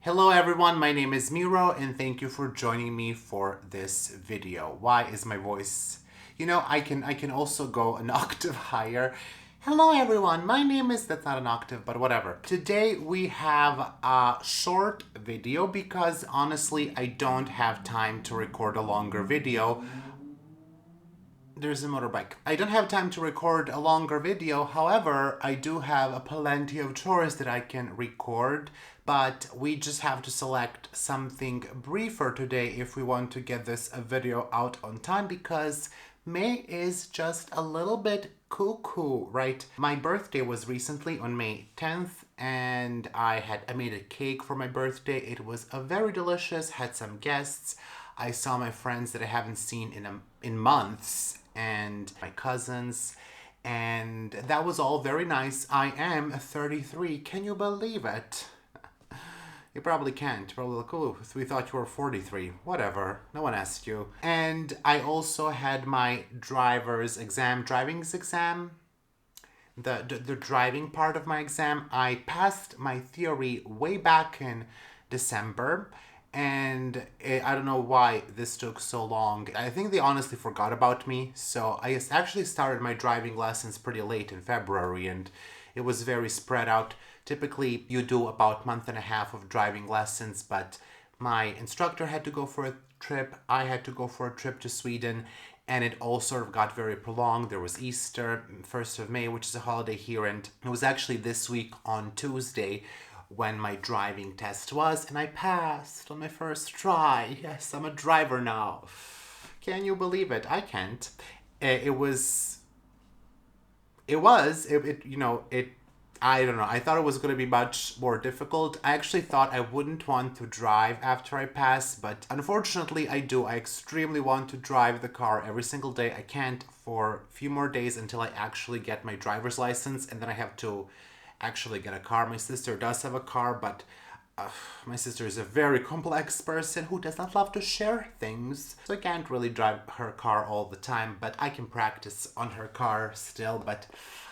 Hello everyone, my name is Miro and thank you for joining me for this video. Why is my voice... I can also go an octave higher. Hello everyone, my name is... That's not an octave, but whatever. Today we have a short video because honestly I don't have time to record a longer video. There's a motorbike. I don't have time to record a longer video, however, I do have a plenty of chores that I can record, but we just have to select something briefer today if we want to get this video out on time because May is just a little bit cuckoo, right? My birthday was recently on May 10th and I made a cake for my birthday. It was very delicious, had some guests. I saw my friends that I haven't seen in months and my cousins, and that was all very nice. I am 33. Can you believe it? You probably can't. Probably like, oh, we thought you were 43. Whatever. No one asked you. And I also had my driving exam. The driving part of my exam. I passed my theory way back in December. And I don't know why this took so long. I think they honestly forgot about me. So I actually started my driving lessons pretty late in February and it was very spread out. Typically you do about a month and a half of driving lessons, but my instructor had to go for a trip. I had to go for a trip to Sweden and it all sort of got very prolonged. There was Easter, 1st of May, which is a holiday here. And it was actually this week on Tuesday when my driving test was, and I passed on my first try. Yes, I'm a driver now. Can you believe it? I can't. I don't know. I thought it was going to be much more difficult. I actually thought I wouldn't want to drive after I pass, but unfortunately I do. I extremely want to drive the car every single day. I can't for a few more days until I actually get my driver's license, and then I have to actually get a car. My sister does have a car, but my sister is a very complex person who does not love to share things. So I can't really drive her car all the time, but I can practice on her car still, but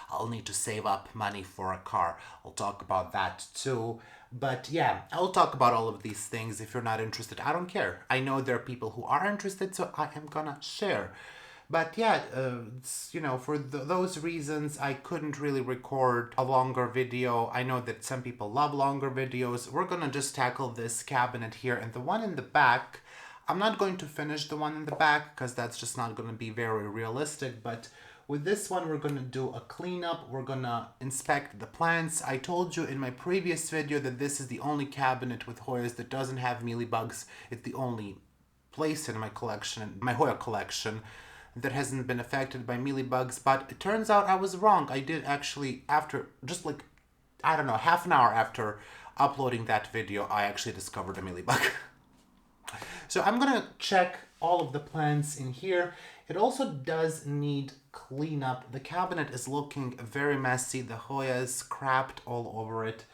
I'll need to save up money for a car. I'll talk about that too. But yeah, I'll talk about all of these things. If you're not interested, I don't care. I know there are people who are interested, so I am gonna share. But yeah, for those reasons, I couldn't really record a longer video. I know that some people love longer videos. We're gonna just tackle this cabinet here, and the one in the back, I'm not going to finish the one in the back because that's just not gonna be very realistic, but with this one, we're gonna do a cleanup. We're gonna inspect the plants. I told you in my previous video that this is the only cabinet with Hoyas that doesn't have mealybugs. It's the only place in my collection, my Hoya collection, that hasn't been affected by mealybugs, but it turns out I was wrong. I did actually, after just like, I don't know, half an hour after uploading that video, I actually discovered a mealybug. So I'm gonna check all of the plants in here. It also does need cleanup. The cabinet is looking very messy. The Hoyas crapped all over it.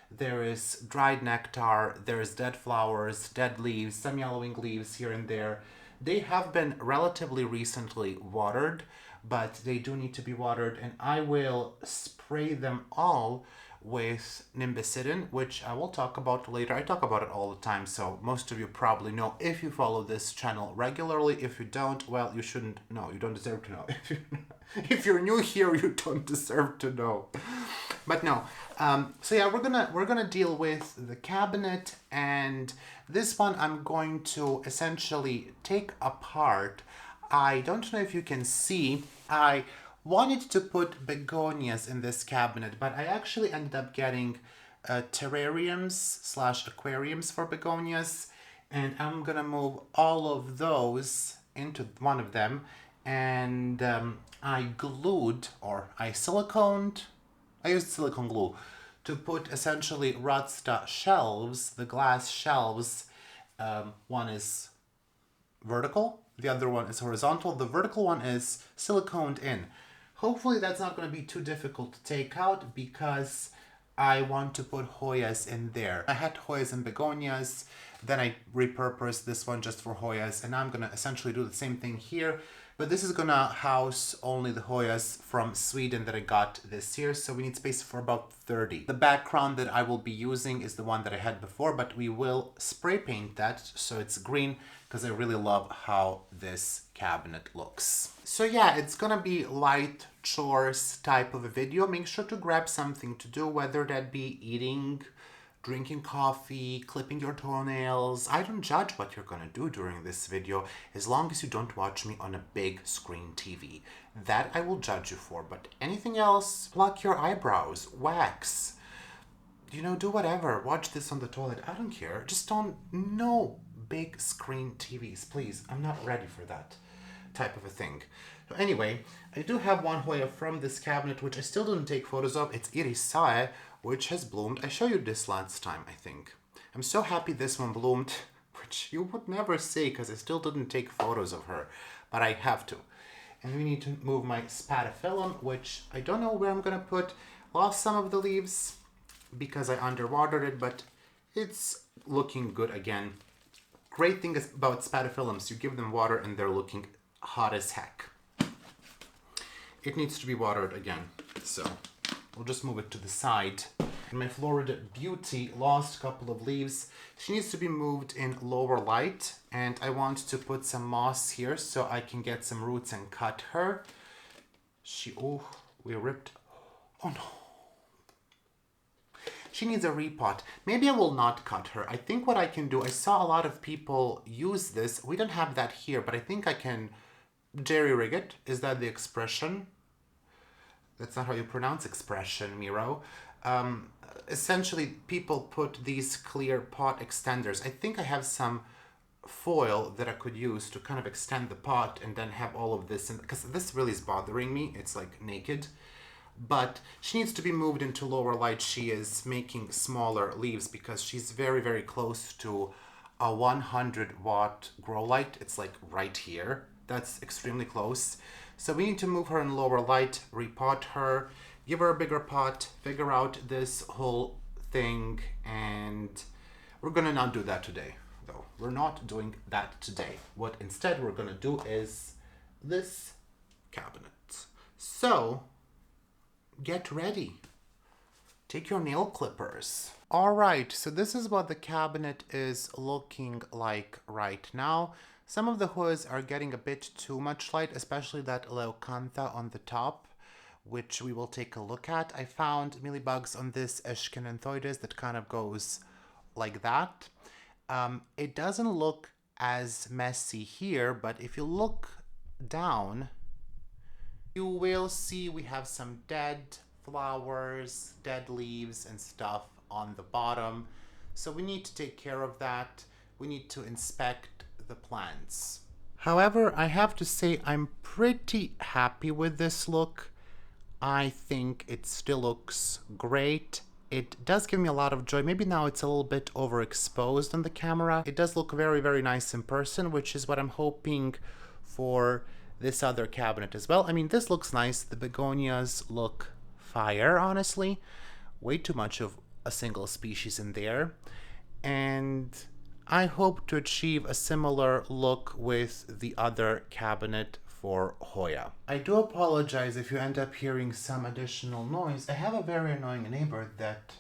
There is dried nectar, there's dead flowers, dead leaves, some yellowing leaves here and there. They have been relatively recently watered, but they do need to be watered, and I will spray them all with nimbicidin, which I will talk about later. I talk about it all the time, so most of you probably know if you follow this channel regularly. If you don't, well, you shouldn't know. You don't deserve to know. If you're new here, you don't deserve to know. But no, so yeah, we're gonna deal with the cabinet, and this one I'm going to essentially take apart. I don't know if you can see, I wanted to put begonias in this cabinet, but I actually ended up getting terrariums / aquariums for begonias, and I'm gonna move all of those into one of them, and I used silicone glue to put essentially RUDSTA shelves, the glass shelves. One is vertical, the other one is horizontal. The vertical one is siliconed in. Hopefully that's not going to be too difficult to take out because I want to put Hoyas in there. I had Hoyas and begonias, then I repurposed this one just for Hoyas, and I'm going to essentially do the same thing here. But this is gonna house only the Hoyas from Sweden that I got this year, so we need space for about 30. The background that I will be using is the one that I had before, but we will spray paint that so it's green because I really love how this cabinet looks. So yeah, it's gonna be light chores type of a video. Make sure to grab something to do, whether that be eating, drinking coffee, clipping your toenails. I don't judge what you're gonna do during this video as long as you don't watch me on a big screen TV. That I will judge you for, but anything else, pluck your eyebrows, wax, you know, do whatever. Watch this on the toilet, I don't care. Just don't, no big screen TVs, please. I'm not ready for that type of a thing. So anyway, I do have one Hoya from this cabinet, which I still didn't take photos of. It's Irisae, which has bloomed. I showed you this last time, I think. I'm so happy this one bloomed, which you would never see because I still didn't take photos of her, but I have to. And we need to move my spatifilum, which I don't know where I'm gonna put. Lost some of the leaves because I underwatered it, but it's looking good again. Great thing is about spatifilums, you give them water and they're looking hot as heck. It needs to be watered again, so we'll just move it to the side. And my Florida Beauty lost a couple of leaves. She needs to be moved in lower light, and I want to put some moss here so I can get some roots and cut her. Oh, we ripped, oh no. She needs a repot. Maybe I will not cut her. I think what I can do, I saw a lot of people use this. We don't have that here, but I think I can jerry rig it. Is that the expression? That's not how you pronounce expression, Miro. Essentially, people put these clear pot extenders. I think I have some foil that I could use to kind of extend the pot and then have all of this in, because this really is bothering me. It's like naked. But she needs to be moved into lower light. She is making smaller leaves because she's very, very close to a 100-watt grow light. It's like right here. That's extremely close. So we need to move her in lower light, repot her, give her a bigger pot, figure out this whole thing, and we're gonna not do that today, though. We're not doing that today. What instead we're gonna do is this cabinet. So, get ready. Take your nail clippers. All right, so this is what the cabinet is looking like right now. Some of the hoods are getting a bit too much light, especially that leucantha on the top, which we will take a look at. I found mealybugs on this Eschenanthoides that kind of goes like that. It doesn't look as messy here, but if you look down, you will see we have some dead flowers, dead leaves and stuff on the bottom. So we need to take care of that. We need to inspect the plants. However, I have to say I'm pretty happy with this look. I think it still looks great. It does give me a lot of joy. Maybe now it's a little bit overexposed on the camera. It does look very, very nice in person, which is what I'm hoping for this other cabinet as well. I mean, this looks nice. The begonias look fire, honestly. Way too much of a single species in there. And I hope to achieve a similar look with the other cabinet for Hoya. I do apologize if you end up hearing some additional noise. I have a very annoying neighbor that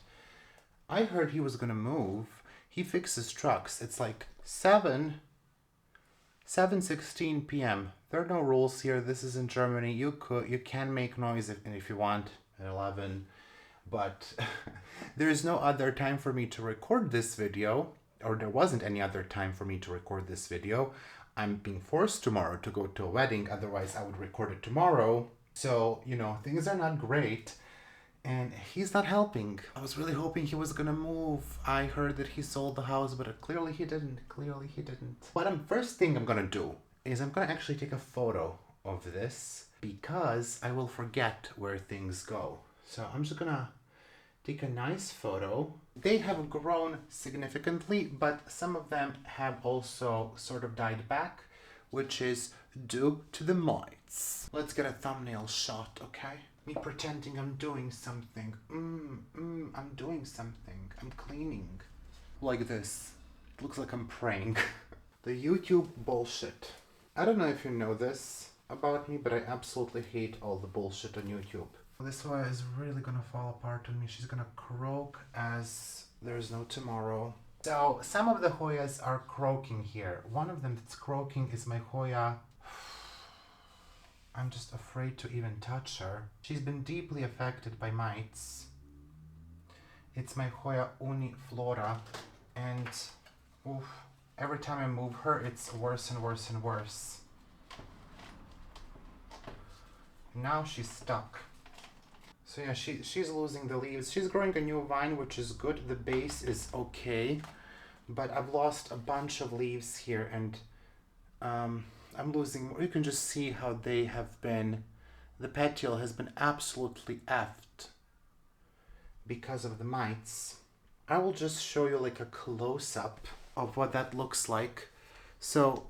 I heard he was gonna move. He fixes trucks. It's like 7:16 p.m. There are no rules here. This is in Germany. You can make noise if you want at 11, but there is no other time for me to record this video, or there wasn't any other time for me to record this video. I'm being forced tomorrow to go to a wedding, otherwise I would record it tomorrow. So, you know, things are not great, and he's not helping. I was really hoping he was gonna move. I heard that he sold the house, but clearly he didn't. First thing I'm gonna do is I'm gonna actually take a photo of this because I will forget where things go. So I'm just gonna take a nice photo. They have grown significantly, but some of them have also sort of died back, which is due to the mites. Let's get a thumbnail shot, okay? Me pretending I'm doing something. I'm doing something. I'm cleaning. Like this. It looks like I'm praying. The YouTube bullshit. I don't know if you know this, about me, but I absolutely hate all the bullshit on YouTube. This Hoya is really gonna fall apart on me. She's gonna croak as there's no tomorrow. So some of the Hoyas are croaking here. One of them that's croaking is my Hoya. I'm just afraid to even touch her. She's been deeply affected by mites. It's my Hoya uniflora, and oof, every time I move her, it's worse and worse and worse. Now she's stuck. So yeah, she's losing the leaves. She's growing a new vine, which is good. The base is okay, but I've lost a bunch of leaves here, and I'm losing. You can just see how they have been. The petiole has been absolutely effed because of the mites. I will just show you like a close-up of what that looks like. So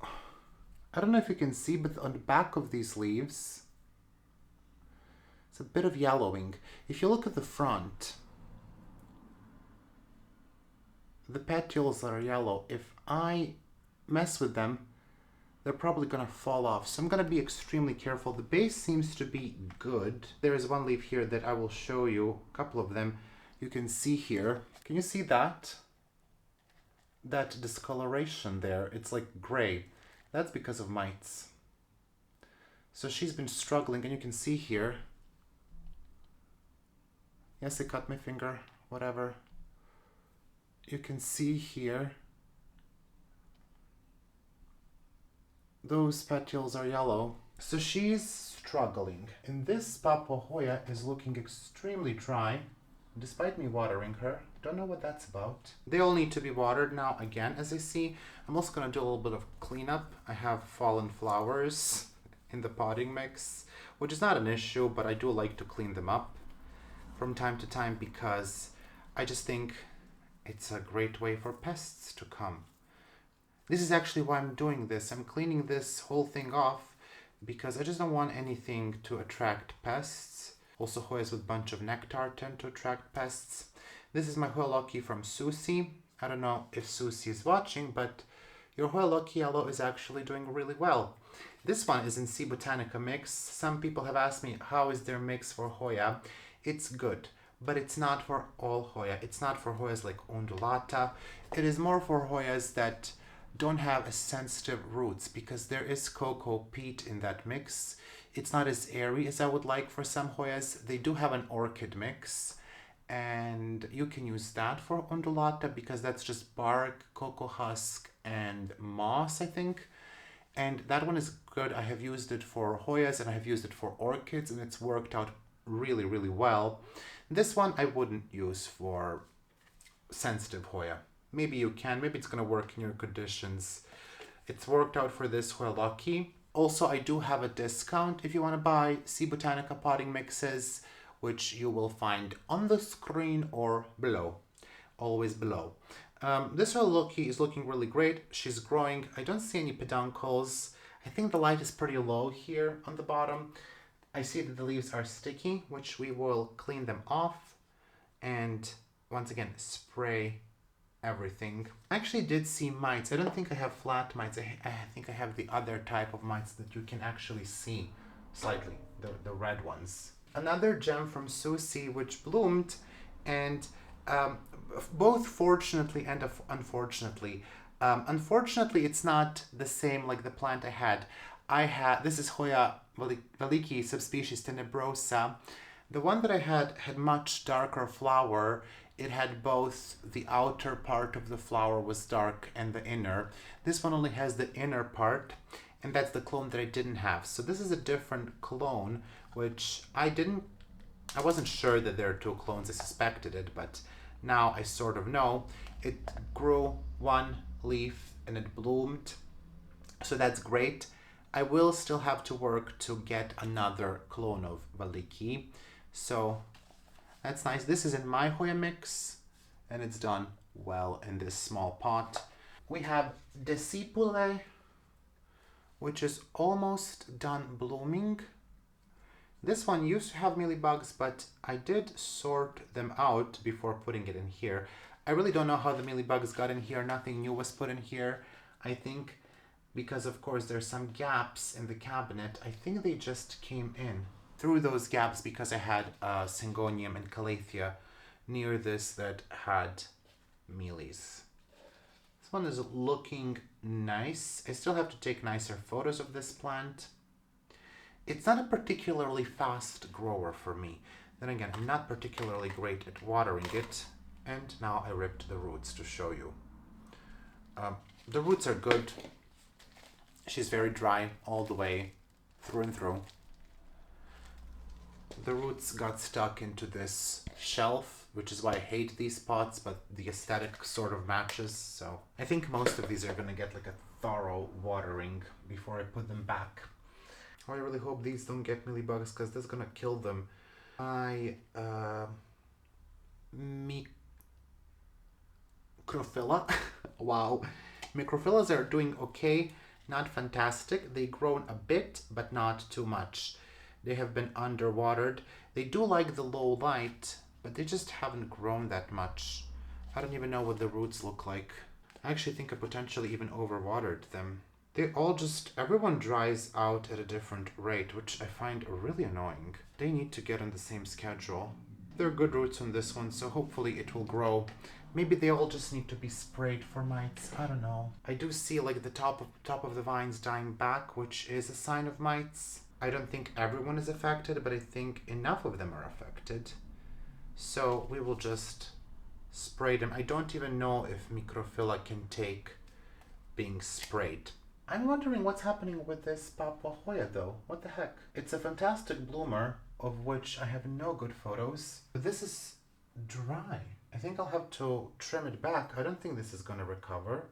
I don't know if you can see, but on the back of these leaves, it's a bit of yellowing. If you look at the front, the petioles are yellow. If I mess with them, they're probably gonna fall off. So I'm gonna be extremely careful. The base seems to be good. There is one leaf here that I will show you, a couple of them. You can see here. Can you see that? That discoloration there, it's like gray. That's because of mites. So she's been struggling, and you can see here. Yes, I cut my finger, whatever. You can see here. Those petioles are yellow. So she's struggling. And this Papa Hoya is looking extremely dry, despite me watering her. Don't know what that's about. They all need to be watered now again, as I see. I'm also gonna do a little bit of cleanup. I have fallen flowers in the potting mix, which is not an issue, but I do like to clean them up from time to time because I just think it's a great way for pests to come. This is actually why I'm doing this. I'm cleaning this whole thing off because I just don't want anything to attract pests. Also, Hoyas with a bunch of nectar tend to attract pests. This is my Hoya Loki from Susie. I don't know if Susie is watching, but your Hoya Loki yellow is actually doing really well. This one is in SYBOTANICA mix. Some people have asked me, how is their mix for Hoya? It's good, but it's not for all Hoya. It's not for Hoyas like undulata. It is more for Hoyas that don't have as sensitive roots because there is cocoa peat in that mix. It's not as airy as I would like for some Hoyas. They do have an orchid mix, and you can use that for undulata because that's just bark, cocoa husk, and moss, I think. And that one is good. I have used it for Hoyas and I have used it for orchids, and it's worked out really, really well. This one I wouldn't use for sensitive Hoya. Maybe you can, maybe it's gonna work in your conditions. It's worked out for this Hoya Loki. Also, I do have a discount if you want to buy SYBOTANICA potting mixes, which you will find on the screen or below, always below. This Hoya Loki is looking really great. She's growing. I don't see any peduncles. I think the light is pretty low here on the bottom. I see that the leaves are sticky, which we will clean them off and once again spray everything. I actually did see mites. I don't think I have flat mites. I think I have the other type of mites that you can actually see slightly, the red ones. Another gem from Susie which bloomed, and both fortunately and unfortunately. Unfortunately, it's not the same like the plant I had. This is Hoya Valiki subspecies tenebrosa. The one that I had much darker flower. It had both the outer part of the flower was dark and the inner. This one only has the inner part, and that's the clone that I didn't have. So this is a different clone, which I wasn't sure that there are two clones. I suspected it, but now I sort of know. It grew one leaf and it bloomed, so that's great. I will still have to work to get another clone of Valiki, so that's nice. This is in my Hoya mix, and it's done well in this small pot. We have Discipule, which is almost done blooming. This one used to have mealybugs, but I did sort them out before putting it in here. I really don't know how the mealybugs got in here. Nothing new was put in here. I think because of course there's some gaps in the cabinet. I think they just came in through those gaps because I had Syngonium and Calathea near this that had mealies. This one is looking nice. I still have to take nicer photos of this plant. It's not a particularly fast grower for me. Then again, I'm not particularly great at watering it. And now I ripped the roots to show you. The roots are good. She's very dry all the way through and through. The roots got stuck into this shelf, which is why I hate these pots, but the aesthetic sort of matches. So I think most of these are gonna get like a thorough watering before I put them back. I really hope these don't get mealybugs because that's gonna kill them. My Microphila, wow. Microphillas are doing okay, not fantastic. They grown a bit, but not too much. They have been underwatered. They do like the low light, but they just haven't grown that much. I don't even know what the roots look like. I actually think I potentially even overwatered them. They all just, everyone dries out at a different rate, which I find really annoying. They need to get on the same schedule. There are good roots on this one, so hopefully it will grow. Maybe they all just need to be sprayed for mites. I don't know. I do see like the top of the vines dying back, which is a sign of mites. I don't think everyone is affected, but I think enough of them are affected. So we will just spray them. I don't even know if Microphila can take being sprayed. I'm wondering what's happening with this Papua Hoya though. What the heck? It's a fantastic bloomer, of which I have no good photos. But this is dry. I think I'll have to trim it back. I don't think this is gonna recover.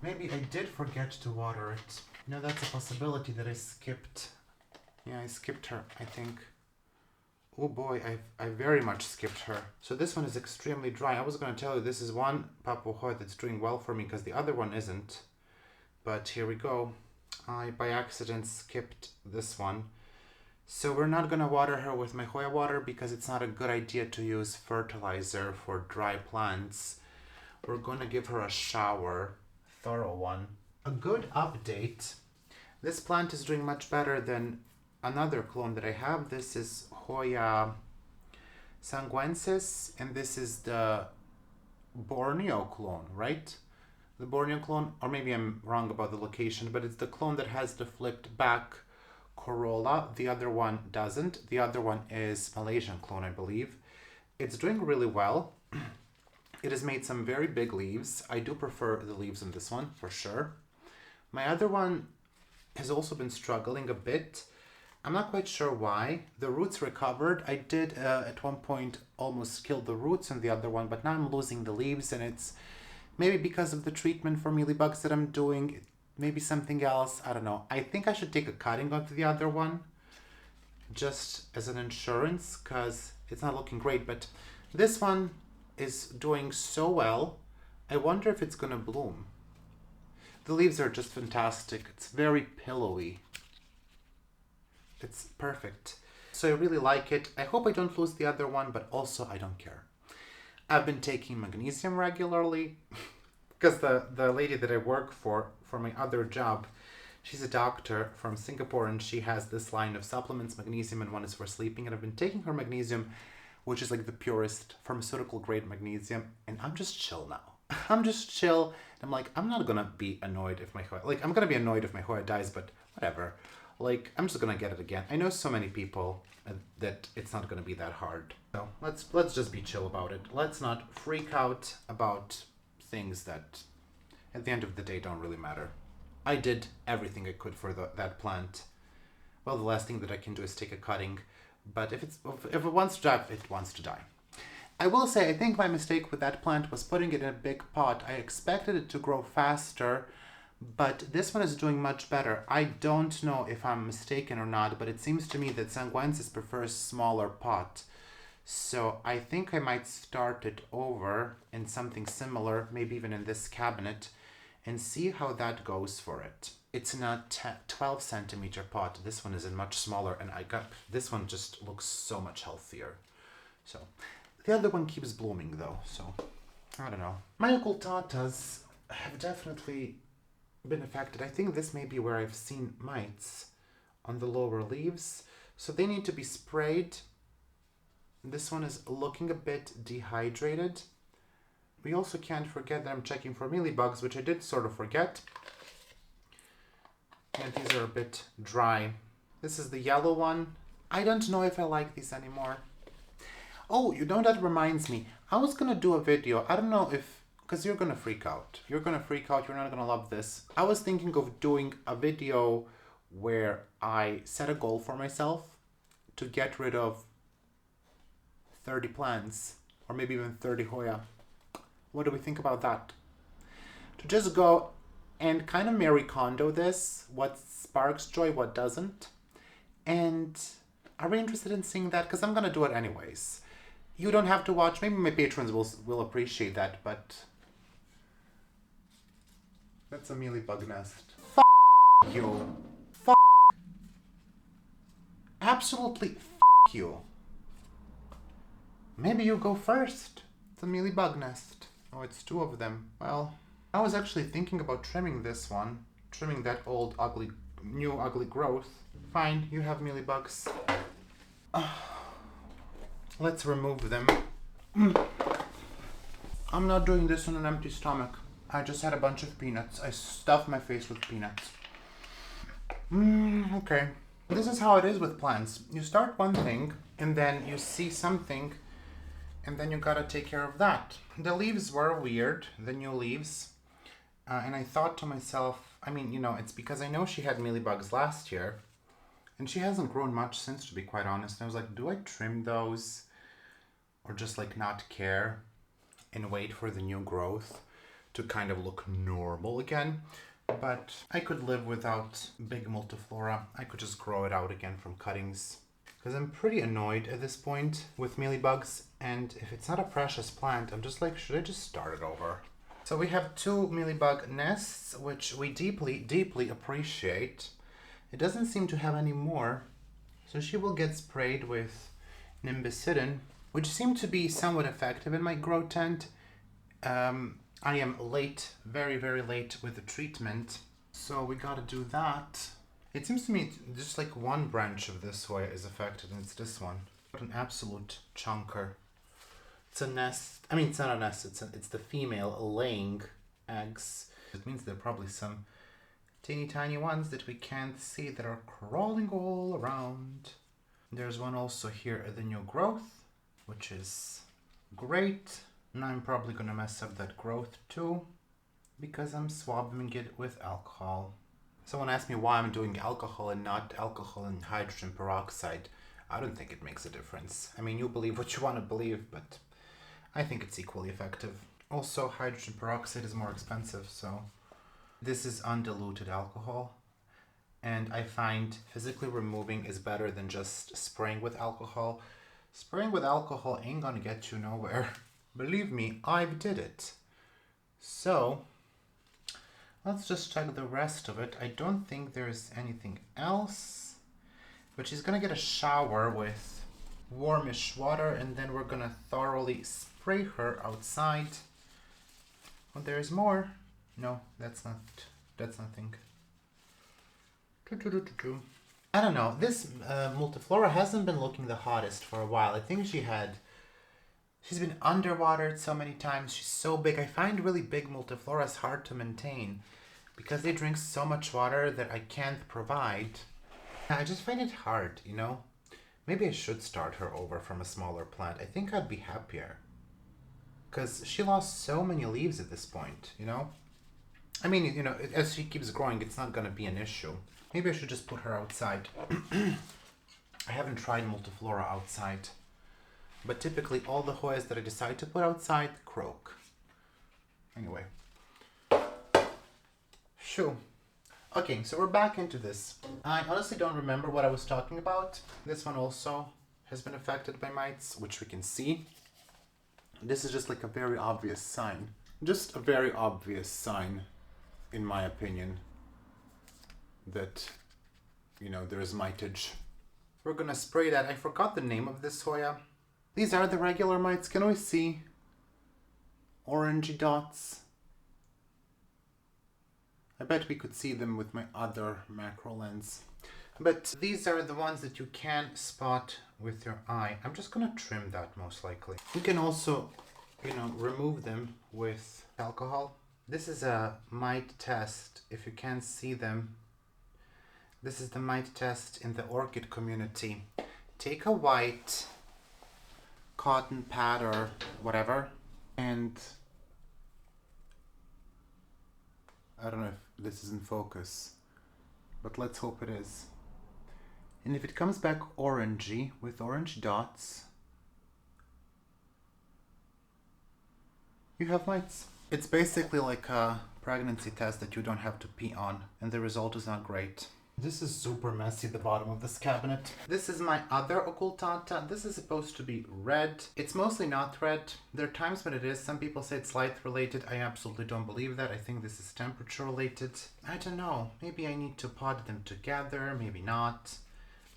Maybe I did forget to water it. You know, that's a possibility that I skipped. Yeah, I skipped her, I think. Oh boy, I very much skipped her. So this one is extremely dry. I was gonna tell you this is one Papua Hoya that's doing well for me because the other one isn't. But here we go. I by accident skipped this one. So we're not gonna water her with my Hoya water because it's not a good idea to use fertilizer for dry plants. We're gonna give her a shower, thorough one. A good update. This plant is doing much better than another clone that I have. This is Hoya sanguensis, and this is the Borneo clone, right? The Borneo clone, or maybe I'm wrong about the location, but it's the clone that has the flipped back corolla. The other one doesn't. The other one is Malaysian clone, I believe. It's doing really well. It has made some very big leaves. I do prefer the leaves in this one, for sure. My other one has also been struggling a bit. I'm not quite sure why. The roots recovered. I did at one point almost kill the roots in the other one, but now I'm losing the leaves, and it's maybe because of the treatment for mealybugs that I'm doing. Maybe something else. I don't know. I think I should take a cutting onto the other one just as an insurance because it's not looking great. But this one is doing so well. I wonder if it's going to bloom. The leaves are just fantastic. It's very pillowy. It's perfect. So I really like it. I hope I don't lose the other one, but also I don't care. I've been taking magnesium regularly because the lady that I work for my other job, she's a doctor from Singapore, and she has this line of supplements, magnesium, and one is for sleeping. And I've been taking her magnesium, which is like the purest pharmaceutical grade magnesium, and I'm just chill now. I'm just chill. I'm like, I'm not gonna be annoyed if my Hoya, like, I'm gonna be annoyed if my Hoya dies, but whatever. Like, I'm just gonna get it again. I know so many people that it's not gonna be that hard. So let's just be chill about it. Let's not freak out about things that at the end of the day don't really matter. I did everything I could for that plant. Well, the last thing that I can do is take a cutting, but if it wants to die, it wants to die. I will say, I think my mistake with that plant was putting it in a big pot. I expected it to grow faster, but this one is doing much better. I don't know if I'm mistaken or not, but it seems to me that Sanguensis prefers smaller pot. So I think I might start it over in something similar, maybe even in this cabinet, and see how that goes for it. It's in a 12 centimeter pot. This one is in much smaller, and this one just looks so much healthier. So the other one keeps blooming though, so I don't know. My occultatas have definitely been affected. I think this may be where I've seen mites on the lower leaves. So they need to be sprayed. This one is looking a bit dehydrated. We also can't forget that I'm checking for mealybugs, which I did sort of forget. And these are a bit dry. This is the yellow one. I don't know if I like these anymore. Oh, you know, that reminds me. I was gonna do a video. I don't know if, because you're gonna freak out. You're gonna freak out. You're not gonna love this. I was thinking of doing a video where I set a goal for myself to get rid of 30 plants, or maybe even 30 Hoya. What do we think about that? To just go and kind of Marie Kondo this, what sparks joy, what doesn't. And are we interested in seeing that? Because I'm gonna do it anyways. You don't have to watch. Maybe my patrons will appreciate that, but that's a mealybug nest. F you. F absolutely f you. Maybe you go first. It's a mealybug nest. Oh, it's 2 of them. Well, I was actually thinking about trimming this one, trimming that old ugly, new ugly growth. Fine, you have mealybugs. Let's remove them. I'm not doing this on an empty stomach. I just had a bunch of peanuts. I stuffed my face with peanuts. Okay. This is how it is with plants. You start one thing, and then you see something, and then you gotta take care of that. The leaves were weird, the new leaves. And I thought to myself, I mean, you know, it's because I know she had mealybugs last year. And she hasn't grown much since, to be quite honest. And I was like, do I trim those? Or just like not care and wait for the new growth to kind of look normal again? But I could live without big multiflora. I could just grow it out again from cuttings. Because I'm pretty annoyed at this point with mealybugs. And if it's not a precious plant, I'm just like, should I just start it over? So we have 2 mealybug nests, which we deeply, deeply appreciate. It doesn't seem to have any more, so she will get sprayed with nimbicidin, which seemed to be somewhat effective in my grow tent. I am late, very, very late with the treatment, so we gotta do that. It seems to me just like one branch of this Hoya is affected, and it's this one. What an absolute chunker. It's a nest. I mean, it's not a nest. It's the female laying eggs. It means there are probably some teeny tiny ones that we can't see that are crawling all around. There's one also here at the new growth, which is great. And I'm probably gonna mess up that growth too, because I'm swabbing it with alcohol. Someone asked me why I'm doing alcohol and not alcohol and hydrogen peroxide. I don't think it makes a difference. I mean, you believe what you want to believe, but I think it's equally effective. Also, hydrogen peroxide is more expensive, so this is undiluted alcohol. And I find physically removing is better than just spraying with alcohol. Spraying with alcohol ain't gonna get you nowhere. Believe me, I've did it. So, let's just check the rest of it. I don't think there's anything else. But she's gonna get a shower with warmish water, and then we're gonna thoroughly spray her outside. Oh, there's more. No, that's nothing. I don't know. This multiflora hasn't been looking the hottest for a while. I think she's been underwatered so many times. She's so big. I find really big multifloras hard to maintain because they drink so much water that I can't provide. I just find it hard, you know? Maybe I should start her over from a smaller plant. I think I'd be happier. Because she lost so many leaves at this point, you know? I mean, you know, as she keeps growing, it's not going to be an issue. Maybe I should just put her outside. I haven't tried multiflora outside. But typically all the Hoyas that I decide to put outside croak. Anyway. Shoo. Okay, so we're back into this. I honestly don't remember what I was talking about. This one also has been affected by mites, which we can see. This is just like a very obvious sign. Just a very obvious sign, in my opinion, that, you know, there's mitage. We're gonna spray that. I forgot the name of this Hoya. These are the regular mites. Can we see orangey dots? I bet we could see them with my other macro lens. But these are the ones that you can spot with your eye. I'm just gonna trim that most likely. You can also, remove them with alcohol. This is a mite test. If you can't see them, this is the mite test in the orchid community. Take a white cotton pad or whatever, and I don't know if this is in focus, but let's hope it is. And if it comes back orangey with orange dots, you have mites. It's basically like a pregnancy test that you don't have to pee on, and the result is not great. This is super messy, the bottom of this cabinet. This is my other occultata. This is supposed to be red. It's mostly not red. There are times when it is. Some people say it's light related. I absolutely don't believe that. I think this is temperature related. I don't know. Maybe I need to pot them together. Maybe not.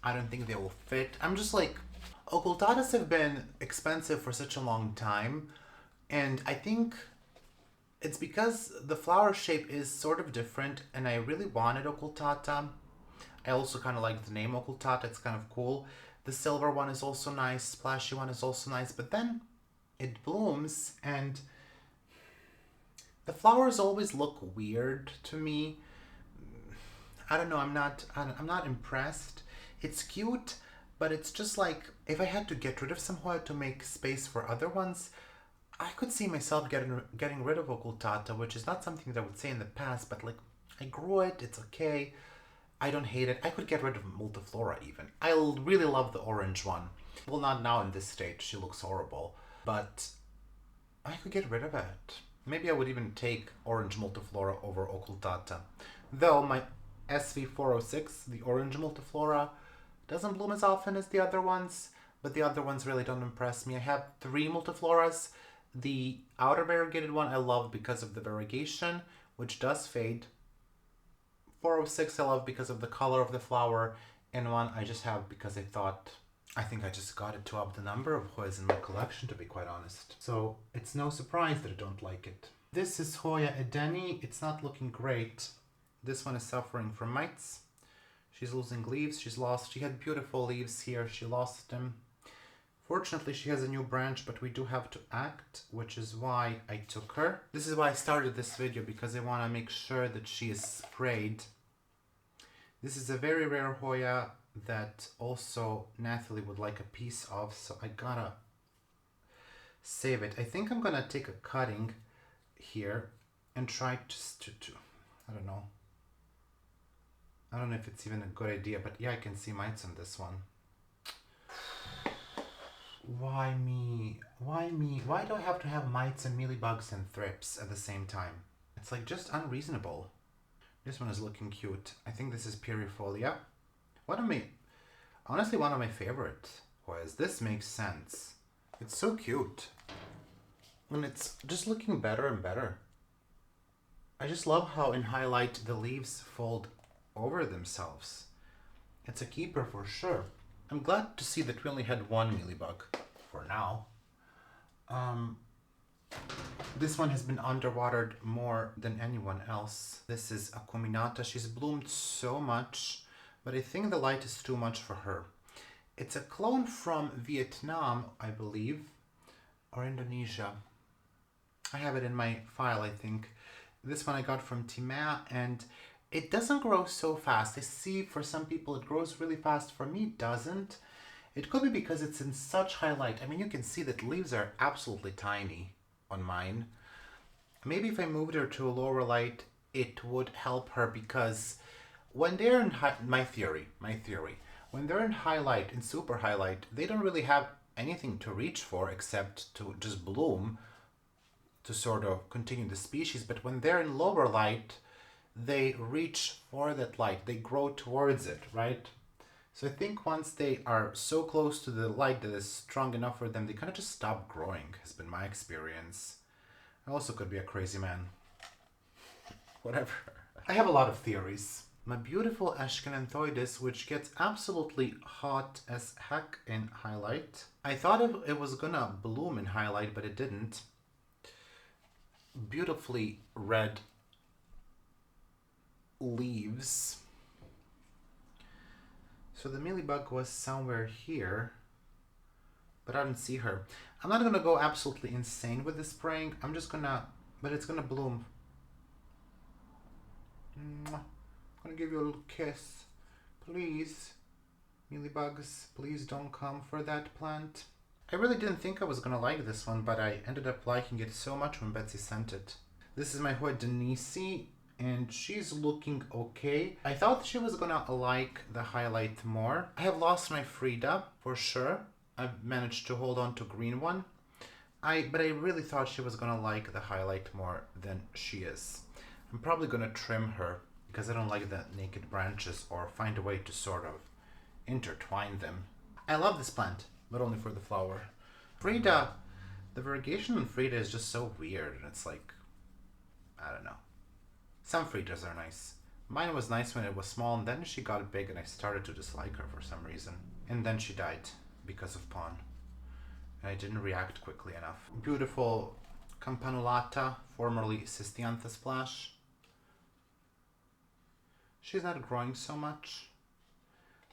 I don't think they will fit. I'm just like, occultatas have been expensive for such a long time. And I think it's because the flower shape is sort of different, and I really wanted occultata. I also kind of like the name occultata. It's kind of cool. The silver one is also nice. Splashy one is also nice. But then it blooms, and the flowers always look weird to me. I don't know. I'm not impressed. It's cute, but it's just like, if I had to get rid of some Hoya to make space for other ones, I could see myself getting rid of occultata, which is not something that I would say in the past, but like, I grew it, it's okay. I don't hate it. I could get rid of multiflora even. I really love the orange one. Well, not now in this stage, she looks horrible, but I could get rid of it. Maybe I would even take orange multiflora over occultata. Though my SV406, the orange multiflora, doesn't bloom as often as the other ones, but the other ones really don't impress me. I have 3 multifloras. The outer variegated one I love because of the variegation, which does fade. 406 I love because of the color of the flower, and one I just have because I think I just got it to up the number of Hoyas in my collection, to be quite honest. So it's no surprise that I don't like it. This is Hoya Edeni. It's not looking great. This one is suffering from mites. She's losing leaves. She had beautiful leaves here. She lost them. Fortunately, she has a new branch, but we do have to act, which is why I took her. This is why I started this video, because I want to make sure that she is sprayed. This is a very rare Hoya that also Nathalie would like a piece of, so I gotta save it. I think I'm gonna take a cutting here and try just to I don't know. I don't know if it's even a good idea, but yeah, I can see mites on this one. Why me? Why me? Why do I have to have mites and mealybugs and thrips at the same time? It's like just unreasonable. This one is looking cute. I think this is Pirifolia. Honestly, one of my favorite Hoyas. This makes sense. It's so cute. And it's just looking better and better. I just love how in highlight the leaves fold over themselves. It's a keeper for sure. I'm glad to see that we only had one mealybug for now. This one has been underwatered more than anyone else. This is Acuminata. She's bloomed so much, but I think the light is too much for her. It's a clone from Vietnam, I believe, or Indonesia. I have it in my file, I think. This one I got from Timea, and it doesn't grow so fast. I see for some people it grows really fast. For me, it doesn't. It could be because it's in such high light. I mean, you can see that leaves are absolutely tiny on mine. Maybe if I moved her to a lower light, it would help her, because when they're in my theory, when they're in highlight, in super highlight, they don't really have anything to reach for except to just bloom to sort of continue the species. But when they're in lower light, they reach for that light, they grow towards it, right? So I think once they are so close to the light that is strong enough for them, they kind of just stop growing, has been my experience. I also could be a crazy man. Whatever. I have a lot of theories. My beautiful Ashkenanthoides, which gets absolutely hot as heck in highlight. I thought it was gonna bloom in highlight, but it didn't. Beautifully red leaves. So the mealybug was somewhere here, but I don't see her. I'm not gonna go absolutely insane with the spraying. I'm just gonna, but it's gonna bloom. I'm gonna give you a little kiss. Please, mealybugs, please don't come for that plant. I really didn't think I was gonna like this one, but I ended up liking it so much when Betsy sent it. This is my Hoya Denise, and she's looking okay. I thought she was gonna like the highlight more. I have lost my Frida for sure. I've managed to hold on to green one. But I really thought she was gonna like the highlight more than she is. I'm probably gonna trim her because I don't like the naked branches, or find a way to sort of intertwine them. I love this plant, but only for the flower. Frida, the variegation on Frida is just so weird, and it's like, I don't know. Some Fridas are nice. Mine was nice when it was small, and then she got big and I started to dislike her for some reason. And then she died because of pon. And I didn't react quickly enough. Beautiful Campanulata, formerly Cystiantha Splash. She's not growing so much,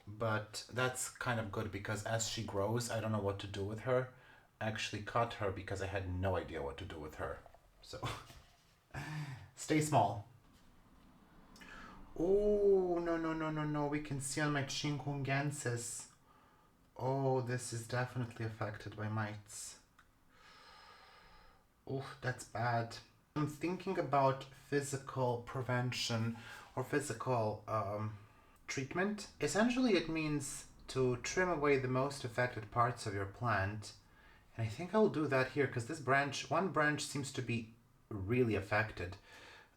but that's kind of good because as she grows, I don't know what to do with her. I actually cut her because I had no idea what to do with her. So, stay small. Oh, no. We can see on my chinkungensis. Oh, this is definitely affected by mites. Oh, that's bad. I'm thinking about physical prevention or physical treatment. Essentially, it means to trim away the most affected parts of your plant. And I think I will do that here because this branch, one branch seems to be really affected.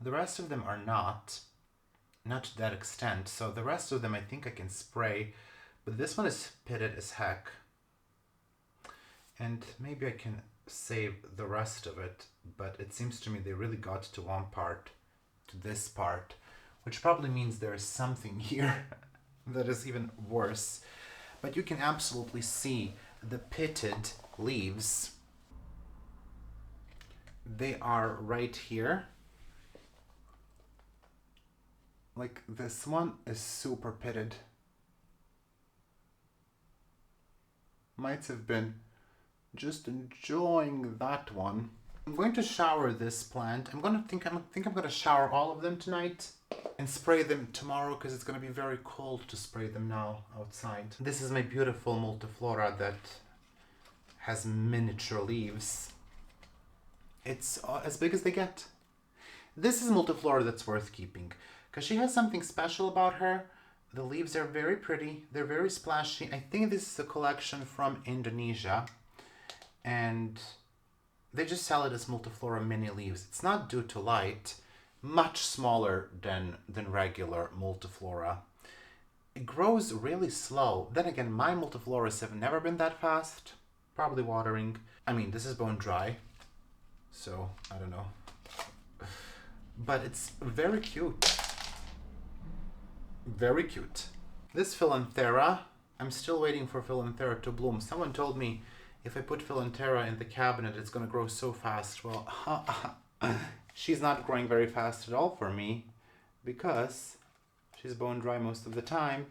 The rest of them are not to that extent. So the rest of them I think I can spray, but this one is pitted as heck. And maybe I can save the rest of it, but it seems to me they really got to one part, to this part, which probably means there is something here that is even worse. But you can absolutely see the pitted leaves. They are right here. Like this one is super pitted. Mites have been just enjoying that one. I'm going to shower this plant. I'm gonna shower all of them tonight and spray them tomorrow because it's gonna be very cold to spray them now outside. This is my beautiful multiflora that has miniature leaves. It's as big as they get. This is multiflora that's worth keeping because she has something special about her. The leaves are very pretty. They're very splashy. I think this is a collection from Indonesia, and they just sell it as multiflora mini leaves. It's not due to light, much smaller than regular multiflora. It grows really slow. Then again, my multifloras have never been that fast. Probably watering. I mean, this is bone dry, so I don't know. But it's very cute. Very cute. This Philanthera, I'm still waiting for Philanthera to bloom. Someone told me if I put Philanthera in the cabinet, it's going to grow so fast. Well, she's not growing very fast at all for me because she's bone dry most of the time.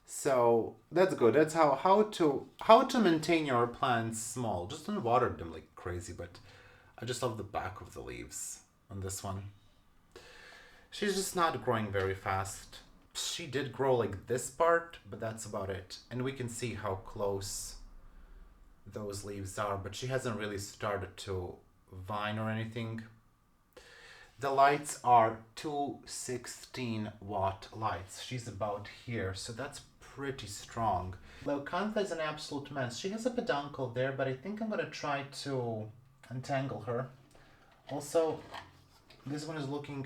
So that's good. That's how to maintain your plants small. Just don't water them like crazy, but I just love the back of the leaves on this one. She's just not growing very fast. She did grow like this part, but that's about it. And we can see how close those leaves are, but she hasn't really started to vine or anything. The lights are 216 watt lights. She's about here, so that's pretty strong. Leucantha is an absolute mess. She has a peduncle there, but I think I'm gonna try to untangle her. Also, this one is looking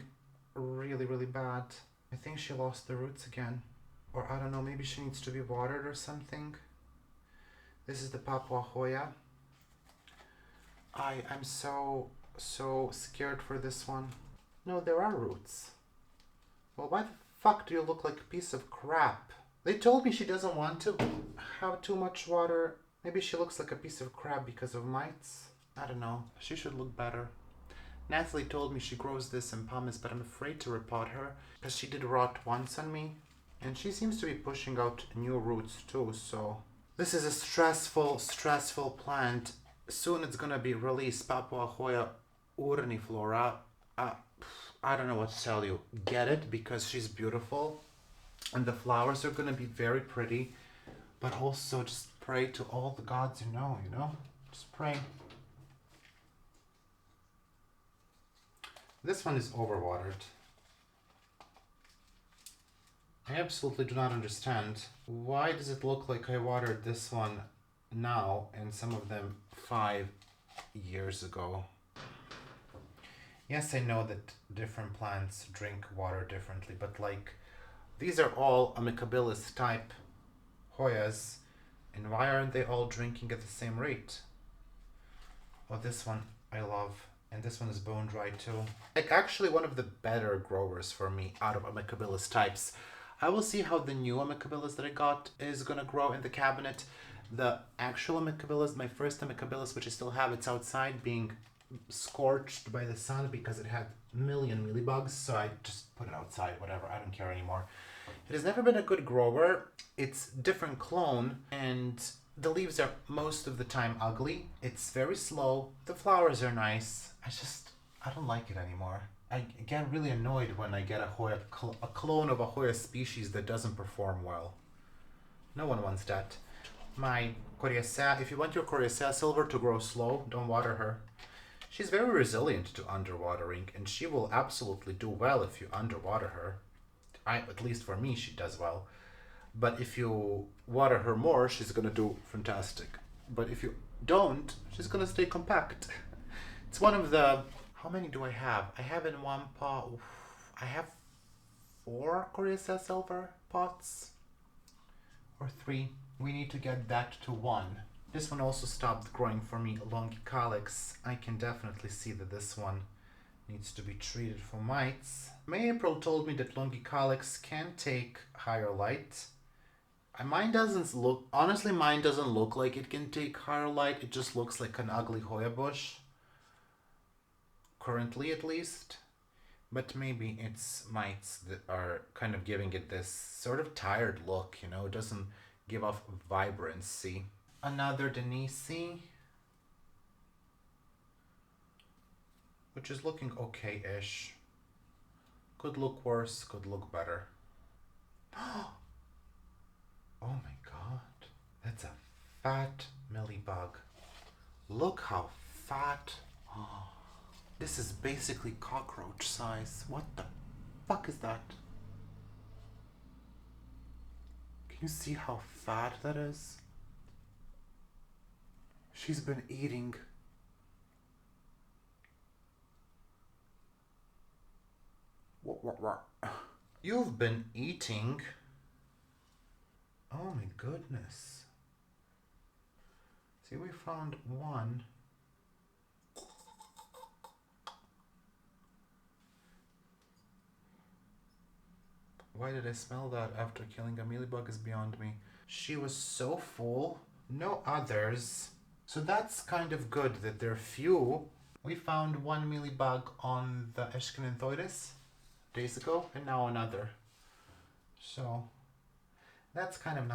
really bad. I think she lost the roots again. Or I don't know, maybe she needs to be watered or something. This is the Papua Hoya. I'm so scared for this one. No, there are roots. Well, why the fuck do you look like a piece of crap? They told me she doesn't want to have too much water. Maybe she looks like a piece of crap because of mites. I don't know. She should look better. Natalie told me she grows this in pumice, but I'm afraid to repot her because she did rot once on me. And she seems to be pushing out new roots too, so... This is a stressful plant. Soon it's gonna be released. Papua Hoya urniflora. I don't know what to tell you. Get it because she's beautiful. And the flowers are gonna be very pretty. But also just pray to all the gods you know? Just pray. This one is overwatered. I absolutely do not understand. Why does it look like I watered this one now and some of them 5 years ago? Yes, I know that different plants drink water differently, but like these are all amicabilis type Hoyas, and why aren't they all drinking at the same rate? Well, this one I love, and this one is bone dry too. Like actually one of the better growers for me out of amicabilis types. I will see how the new amicabilis that I got is gonna grow in the cabinet. The actual amicabilis, my first amicabilis, which I still have, it's outside being scorched by the sun because it had a million mealybugs, so I just put it outside, whatever, I don't care anymore. It has never been a good grower. It's different clone, and the leaves are most of the time ugly. It's very slow. The flowers are nice. I don't like it anymore. I get really annoyed when I get a clone of a Hoya species that doesn't perform well. No one wants that. My coriacea, if you want your coriacea silver to grow slow, don't water her. She's very resilient to underwatering, and she will absolutely do well if you underwater her. At least for me, she does well. But if you water her more, she's gonna do fantastic. But if you don't, she's gonna stay compact. It's one of the... How many do I have? I have in one pot... I have 4 coriacea silver pots. Or 3. We need to get that to 1. This one also stopped growing for me, longicaulis. I can definitely see that this one needs to be treated for mites. May April told me that longicaulis can take higher light. Mine doesn't look... Honestly, mine doesn't look like it can take higher light. It just looks like an ugly Hoya bush. Currently, at least. But maybe it's mites that are kind of giving it this sort of tired look, It doesn't give off vibrancy. Another Denise, which is looking okay-ish. Could look worse, could look better. Oh my god, that's a fat mealybug. Look how fat. Oh, this is basically cockroach size. What the fuck is that? Can you see how fat that is? She's been eating. What? You've been eating? Oh my goodness. See, we found one. Why did I smell that after killing a mealybug is beyond me. She was so full. No others. So that's kind of good that there are few. We found one mealybug on the Eschenanthoides days ago, and now another. So that's kind of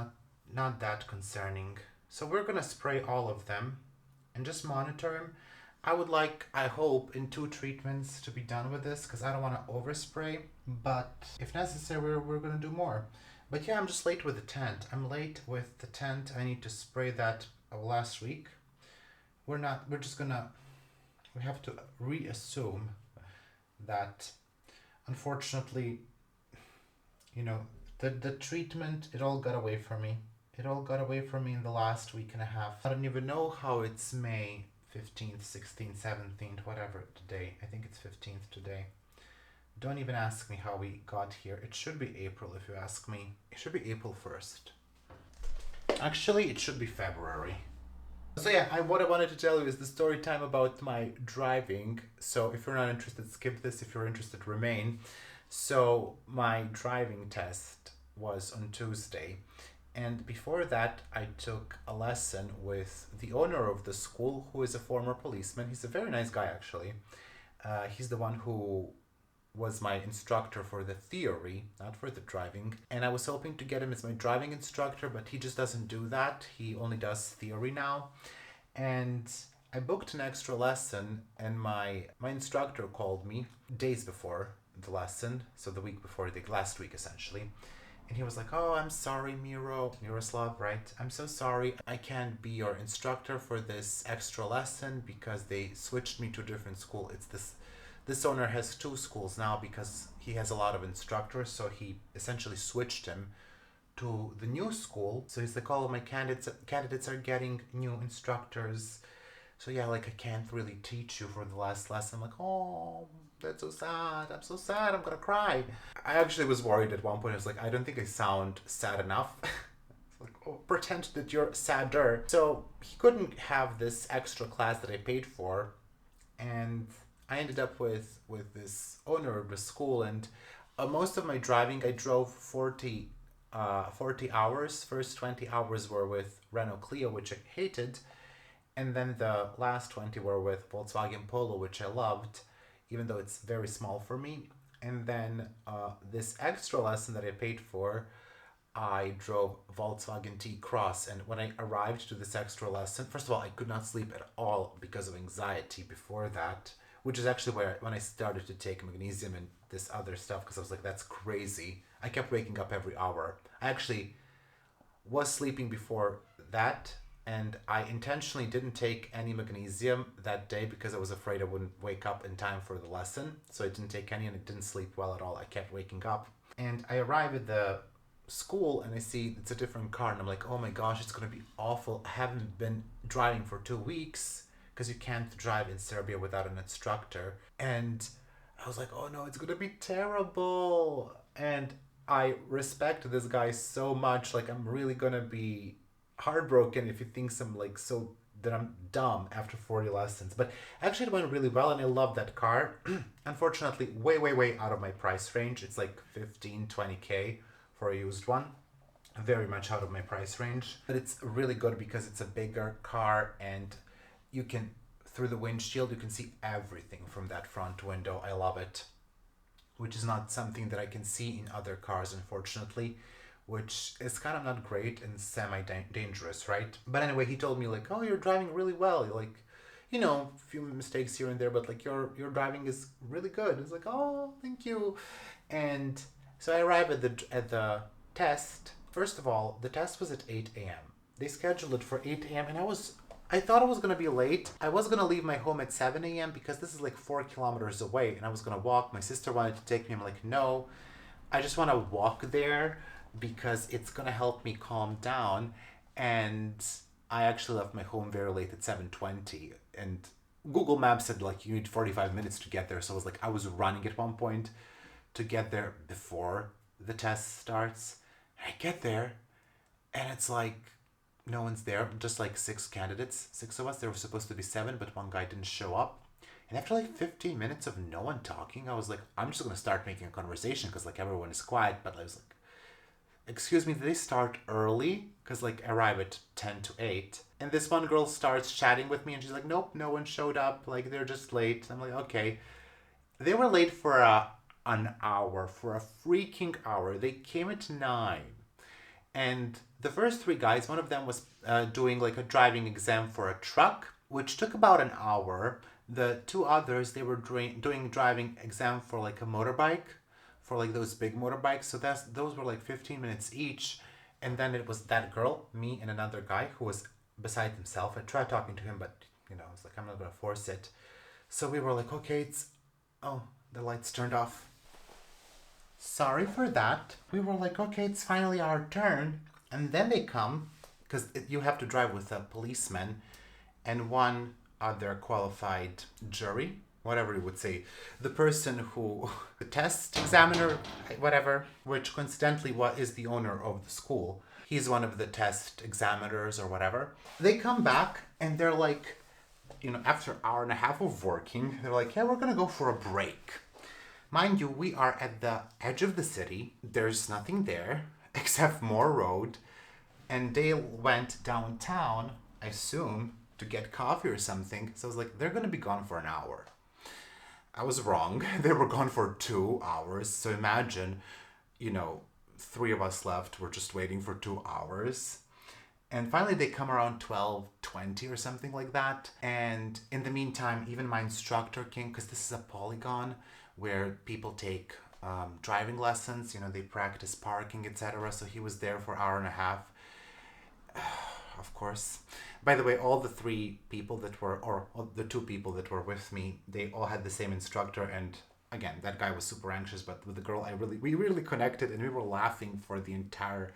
not that concerning. So we're gonna spray all of them and just monitor them. I hope in 2 treatments to be done with this, because I don't want to overspray, but if necessary we're gonna do more. But yeah, I'm just late with the tent. I'm late with the tent. I need to spray that last week. We have to reassume that unfortunately, the treatment, it all got away from me. It all got away from me in the last week and a half. I don't even know how it's May 15th, 16th, 17th, whatever today. I think it's 15th today. Don't even ask me how we got here. It should be April if you ask me. It should be April 1st. Actually, it should be February. So yeah, what I wanted to tell you is the story time about my driving. So if you're not interested, skip this. If you're interested, remain. So my driving test was on Tuesday. And before that, I took a lesson with the owner of the school, who is a former policeman. He's a very nice guy, actually. He's the one who was my instructor for the theory, not for the driving. And I was hoping to get him as my driving instructor, but he just doesn't do that. He only does theory now. And I booked an extra lesson, and my instructor called me days before the lesson, so the week before, the last week essentially. And he was like, "Oh, I'm sorry, Miroslav, right? I'm so sorry. I can't be your instructor for this extra lesson because they switched me to a different school. It's this owner has two schools now because he has a lot of instructors, so he essentially switched him to the new school. So he's like, all of my candidates are getting new instructors. So yeah, like I can't really teach you for the last lesson." I'm like, "Oh, that's so sad. I'm so sad. I'm gonna cry." I actually was worried at one point. I was like, I don't think I sound sad enough. Like, oh, pretend that you're sadder. So he couldn't have this extra class that I paid for, and I ended up with this owner of the school. And most of my driving, I drove 40 hours. First 20 hours were with Renault Clio, which I hated, and then the last 20 were with Volkswagen Polo, which I loved, even though it's very small for me. And then this extra lesson that I paid for, I drove Volkswagen T-Cross. And when I arrived to this extra lesson, first of all, I could not sleep at all because of anxiety before that, which is actually when I started to take magnesium and this other stuff, because I was like, that's crazy. I kept waking up every hour. I actually was sleeping before that, and I intentionally didn't take any magnesium that day because I was afraid I wouldn't wake up in time for the lesson. So I didn't take any, and I didn't sleep well at all. I kept waking up. And I arrive at the school and I see it's a different car, and I'm like, oh my gosh, it's gonna be awful. I haven't been driving for 2 weeks because you can't drive in Serbia without an instructor. And I was like, oh no, it's gonna be terrible. And I respect this guy so much. Like, I'm really gonna be heartbroken if he thinks I'm like so that I'm dumb after 40 lessons. But actually it went really well, and I love that car. Unfortunately, way out of my price range. It's like 15-20k for a used one. Very much out of my price range. But it's really good because it's a bigger car, and you can, through the windshield, you can see everything from that front window. I love it. Which is not something that I can see in other cars, unfortunately, which is kind of not great and semi-dangerous, right? But anyway, he told me like, oh, you're driving really well. You're like, you know, a few mistakes here and there, but like your driving is really good. It's like, oh, thank you. And so I arrived at the test. First of all, the test was at 8 a.m. They scheduled it for 8 a.m. and I thought I was going to be late. I was going to leave my home at 7 a.m. because this is like 4 kilometers away, and I was going to walk. My sister wanted to take me. I'm like, no, I just want to walk there because it's going to help me calm down. And I actually left my home very late at 7:20, and Google Maps said like you need 45 minutes to get there. So I was running at one point to get there before the test starts. I get there and it's like no one's there, just like 6 candidates, 6 of us. There were supposed to be 7, but one guy didn't show up. And after like 15 minutes of no one talking, I was like, I'm just going to start making a conversation because like everyone is quiet. But I was like, excuse me, did they start early? Because like I arrive at 10 to 8. And this one girl starts chatting with me and she's like, nope, no one showed up. Like they're just late. I'm like, okay. They were late for an hour, for a freaking hour. They came at 9. And the first 3 guys, one of them was doing like a driving exam for a truck, which took about an hour. The 2 others, they were doing driving exam for like a motorbike, for like those big motorbikes. So those were like 15 minutes each. And then it was that girl, me, and another guy who was beside himself. I tried talking to him, but you know, I was like, I'm not gonna force it. So we were like, okay, oh, the lights turned off. Sorry for that. We were like, okay, it's finally our turn. And then they come, because you have to drive with a policeman and one other qualified jury, whatever you would say. The person who, the test examiner, whatever, which coincidentally is the owner of the school. He's one of the test examiners or whatever. They come back and they're like, you know, after an hour and a half of working, they're like, yeah, we're going to go for a break. Mind you, we are at the edge of the city. There's nothing there except more road. And they went downtown, I assume, to get coffee or something. So I was like, they're going to be gone for an hour. I was wrong. They were gone for 2 hours. So imagine, you know, three of us left. We're just waiting for 2 hours. And finally, they come around 12:20 or something like that. And in the meantime, even my instructor came, because this is a polygon where people take driving lessons. You know, they practice parking, etc. So he was there for an hour and a half. Of course. By the way, all the three people that were, or the two people that were with me, they all had the same instructor. And again, that guy was super anxious, but with the girl, we really connected, and we were laughing for the entire,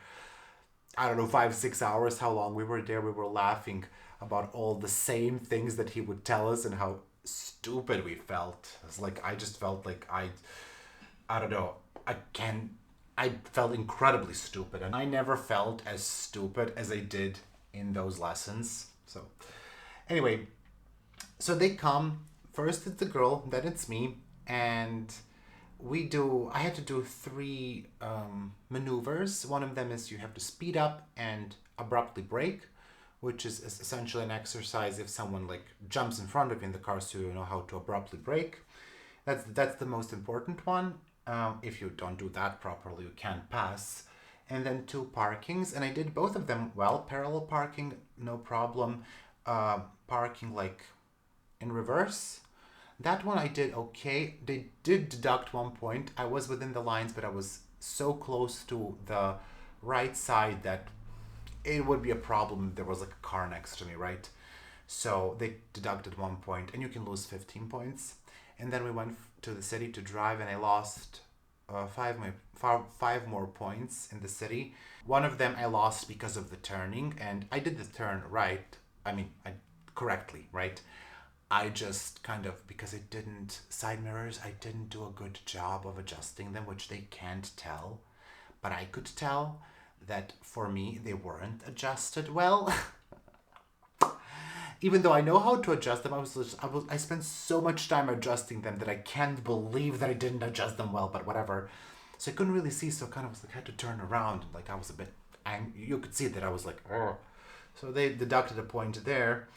I don't know, 5-6 hours, how long we were there. We were laughing about all the same things that he would tell us and how stupid we felt. It's like, I just felt like I don't know, I felt incredibly stupid, and I never felt as stupid as I did in those lessons. So anyway, so they come. First it's the girl, then it's me, and I had to do three maneuvers. One of them is you have to speed up and abruptly brake, which is essentially an exercise if someone like jumps in front of you in the car, so you know how to abruptly brake. That's the most important one. If you don't do that properly, you can't pass. And then two parkings, and I did both of them well. Parallel parking, no problem. Parking like in reverse, that one I did okay. They did deduct 1 point. I was within the lines, but I was so close to the right side that it would be a problem if there was like a car next to me, right? So they deducted 1 point, and you can lose 15 points. And then we went to the city to drive, and I lost five more points in the city. One of them I lost because of the turning, and I did the turn right. I mean, correctly, right? I just kind of, because I didn't, side mirrors, I didn't do a good job of adjusting them, which they can't tell. But I could tell that for me, they weren't adjusted well. Even though I know how to adjust them, I spent so much time adjusting them that I can't believe that I didn't adjust them well, but whatever. So I couldn't really see, so kind of was like, I had to turn around, and like I was a bit angry. You could see that I was like, oh. So they deducted a point there.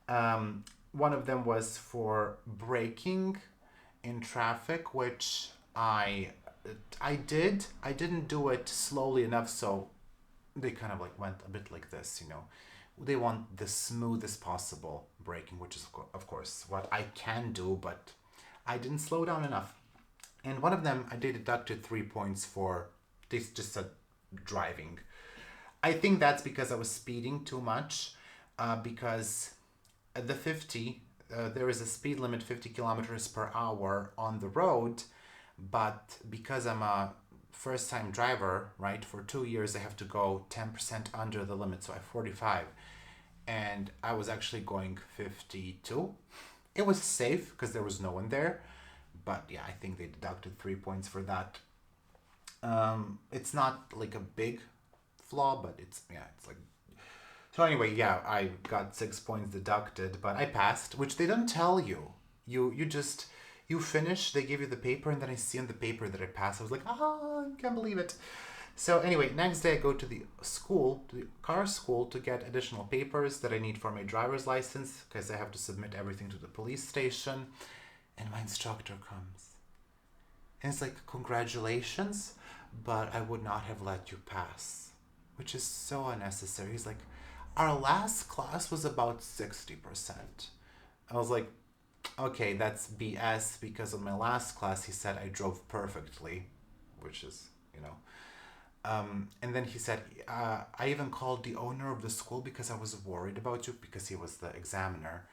One of them was for braking in traffic, which I did. I didn't do it slowly enough, so they kind of like went a bit like this, you know. They want the smoothest possible braking, which is of course what I can do, but I didn't slow down enough. And one of them, they deducted 3 points for this, just driving. I think that's because I was speeding too much, because at the 50, there is a speed limit 50 kilometers per hour on the road, but because I'm a first time driver, right, for 2 years I have to go 10% under the limit, so I have 45, and I was actually going 52. It was safe because there was no one there, but yeah, I think they deducted 3 points for that. It's not like a big flaw, but it's like, so anyway, yeah, I got 6 points deducted, but I passed, which they don't tell you. You finish, they give you the paper, and then I see on the paper that I passed. I was like, I can't believe it. So anyway, next day I go to the school, to the car school, to get additional papers that I need for my driver's license, because I have to submit everything to the police station. And my instructor comes. And it's like, congratulations, but I would not have let you pass, which is so unnecessary. He's like, our last class was about 60%. I was like, okay, that's BS, because on my last class he said I drove perfectly, which is, you know. And then he said, I even called the owner of the school because I was worried about you, because he was the examiner.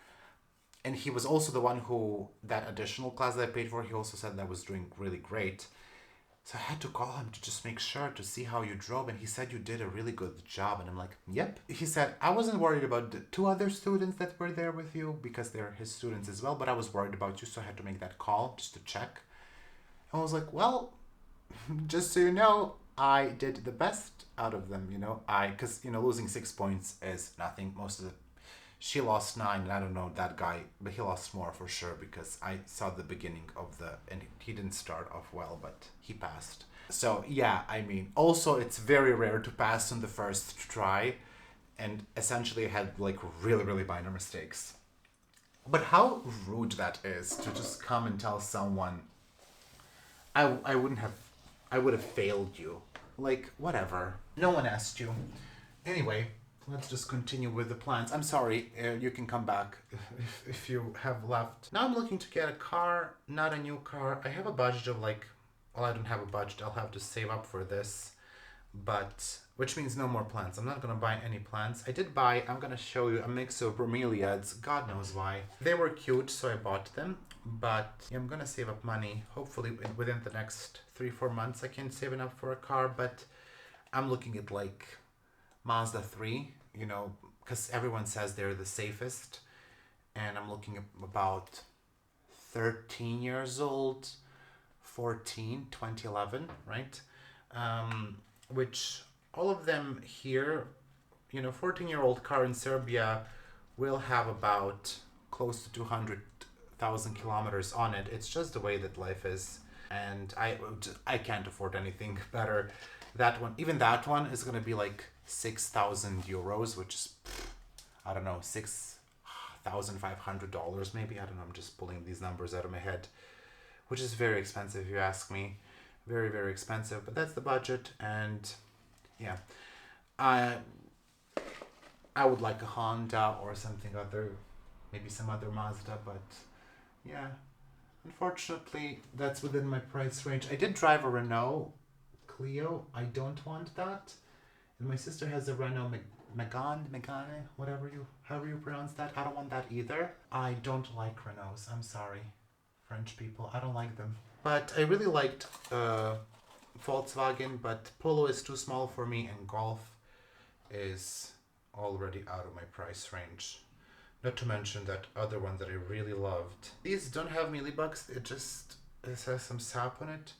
And he was also the one who, that additional class that I paid for, he also said that I was doing really great. So I had to call him to just make sure to see how you drove, and he said you did a really good job. And I'm like, yep. He said, I wasn't worried about the two other students that were there with you, because they're his students as well, but I was worried about you, so I had to make that call just to check. And I was like, well, just so you know, I did the best out of them, you know. Because, you know, losing 6 points is nothing. She lost 9, and I don't know that guy, but he lost more for sure, because I saw the beginning of and he didn't start off well, but he passed. So yeah, I mean, also it's very rare to pass on the first try, and essentially I had like really, really minor mistakes. But how rude that is to just come and tell someone, I wouldn't have, I would have failed you. Like, whatever. No one asked you. Anyway, let's just continue with the plans. I'm sorry, you can come back if you have left. Now I'm looking to get a car, not a new car. I have a budget of like, well, I don't have a budget. I'll have to save up for this. But, which means no more plants. I'm not gonna buy any plants. I did buy, I'm gonna show you a mix of bromeliads. God knows why. They were cute, so I bought them. But yeah, I'm gonna save up money. Hopefully within the next 3-4 months I can save enough for a car. But I'm looking at like Mazda 3, you know, because everyone says they're the safest. And I'm looking at about 13 years old, 2011, right? Which all of them here, you know, 14-year-old car in Serbia will have about close to 200,000 kilometers on it. It's just the way that life is. And I can't afford anything better. That one, even that one is going to be like 6,000 euros, which is, I don't know, $6,500 maybe. I don't know. I'm just pulling these numbers out of my head, which is very expensive if you ask me. Very, very expensive, but that's the budget. And yeah, I would like a Honda or something other, maybe some other Mazda, but yeah, unfortunately that's within my price range. I did drive a Renault Clio. I don't want that. And my sister has a Renault Megane, however you pronounce that. I don't want that either. I don't like Renaults. I'm sorry, French people. I don't like them. But I really liked Volkswagen, but Polo is too small for me, and Golf is already out of my price range. Not to mention that other one that I really loved. These don't have mealybugs. It has some sap on it,